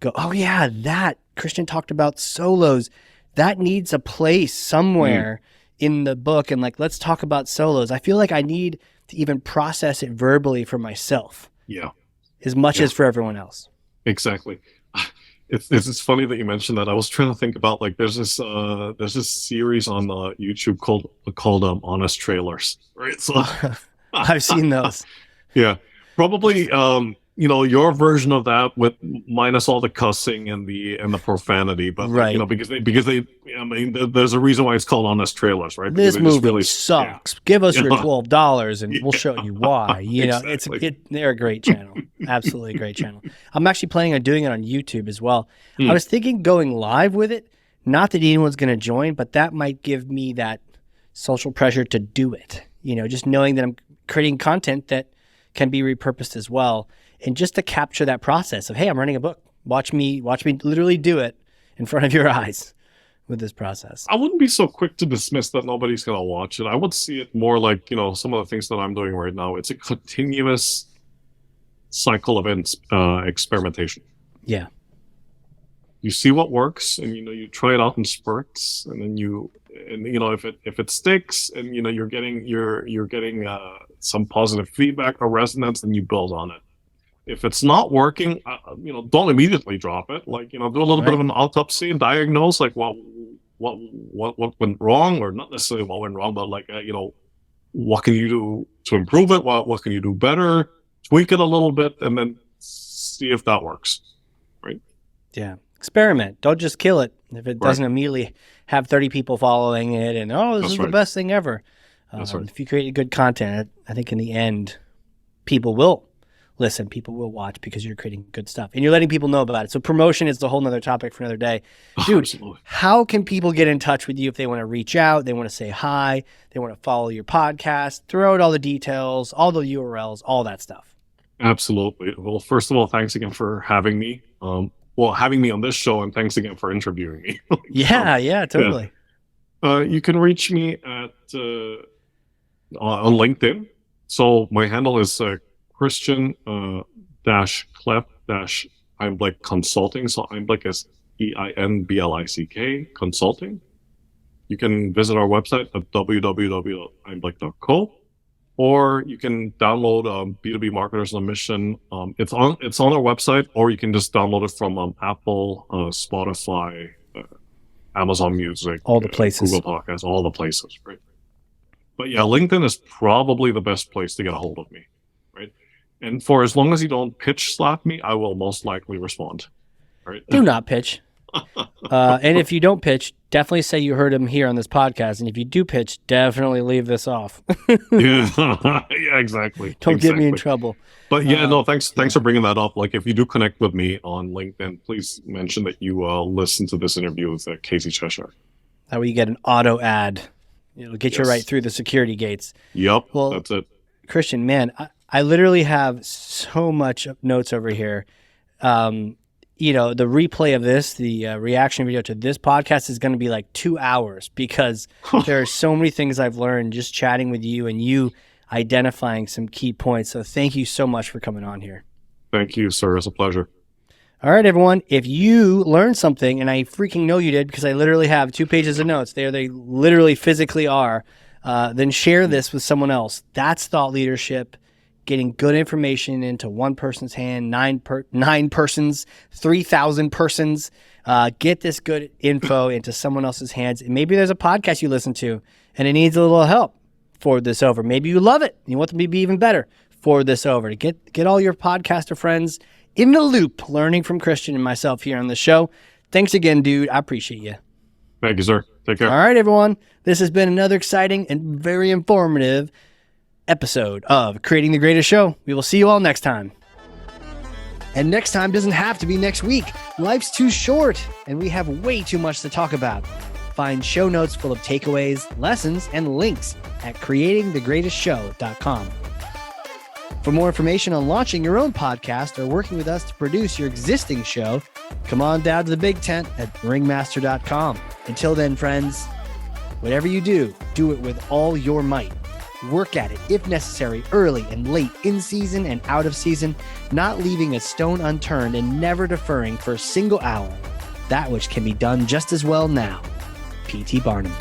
go, oh yeah, that Christian talked about solos. That needs a place somewhere in the book, and let's talk about solos. I feel like I need to even process it verbally for myself. Yeah. As much as for everyone else. Exactly. It's funny that you mentioned that. I was trying to think about there's this series on YouTube called Honest Trailers, right? So I've seen those. Yeah, probably your version of that with minus all the cussing and the profanity, but because they there's a reason why it's called Honest Trailers, right? This movie really sucks. Give us your $12 and we'll show you why. Exactly. They're a great channel. Absolutely a great channel. I'm actually planning on doing it on YouTube as well. I was thinking going live with it, not that anyone's going to join, but that might give me that social pressure to do it. Just knowing that I'm creating content that can be repurposed as well. And just to capture that process of, hey, I'm running a book. Watch me literally do it in front of your eyes with this process. I wouldn't be so quick to dismiss that nobody's going to watch it. I would see it more like, some of the things that I'm doing right now. It's a continuous cycle of experimentation. Yeah. You see what works, and you try it out in spurts, and then if it sticks, and you're getting some positive feedback or resonance, then you build on it. If it's not working, don't immediately drop it. Do a little bit of an autopsy and diagnose what went wrong, or not necessarily what went wrong, but what can you do to improve it? What can you do better? Tweak it a little bit, and then see if that works. Right? Yeah. Experiment. Don't just kill it if it doesn't immediately have 30 people following it and this is the best thing ever. If you create good content, I think in the end, people will listen, people will watch because you're creating good stuff and you're letting people know about it. So promotion is a whole nother topic for another day. Dude, how can people get in touch with you if they want to reach out, they want to say hi, they want to follow your podcast, throw out all the details, all the URLs, all that stuff? Absolutely. Well, first of all, thanks again for having me. Having me on this show, and thanks again for interviewing me. Yeah, totally. Yeah. You can reach me at on LinkedIn. So my handle is Christian Klepp EINBLICK Consulting. So EINBLICK is EINBLICK Consulting. You can visit our website at www.einblick.co. Or you can download B2B Marketers on a Mission. It's on our website, or you can just download it from Apple, Spotify, Amazon Music, all the places, Google Podcasts, all the places, right? But yeah, LinkedIn is probably the best place to get a hold of me, right? And for as long as you don't pitch slap me, I will most likely respond. Right? Do not pitch. And if you don't pitch, definitely say you heard him here on this podcast. And if you do pitch, definitely leave this off. Yeah, exactly. Don't get me in trouble. But thanks for bringing that up. Like, if you do connect with me on LinkedIn, please mention that you listen to this interview with Casey Cheshire. That way you get an auto ad. It'll get you right through the security gates. Yep, well, that's it. Christian, man, I literally have so much notes over here. The replay of this, the reaction video to this podcast is going to be like 2 hours because there are so many things I've learned just chatting with you and you identifying some key points. So thank you so much for coming on here. Thank you, sir. It's a pleasure. All right, everyone. If you learned something, and I freaking know you did because I literally have 2 pages of notes, they literally physically are, then share this with someone else. That's thought leadership. Getting good information into one person's hand, nine persons, 3,000 persons. Get this good info into someone else's hands. And maybe there's a podcast you listen to and it needs a little help. Forward this over. Maybe you love it. You want them to be even better. Forward this over. Get all your podcaster friends in the loop, learning from Christian and myself here on the show. Thanks again, dude. I appreciate you. Thank you, sir. Take care. All right, everyone. This has been another exciting and very informative episode of Creating the Greatest Show. We will see you all next time. And next time doesn't have to be next week. Life's too short, and we have way too much to talk about. Find show notes full of takeaways, lessons, and links at creatingthegreatestshow.com. For more information on launching your own podcast or working with us to produce your existing show, come on down to the big tent at ringmaster.com. Until then, friends, whatever you do, do it with all your might. Work at it, if necessary, early and late, in season and out of season, not leaving a stone unturned and never deferring for a single hour that which can be done just as well now. P.T. Barnum.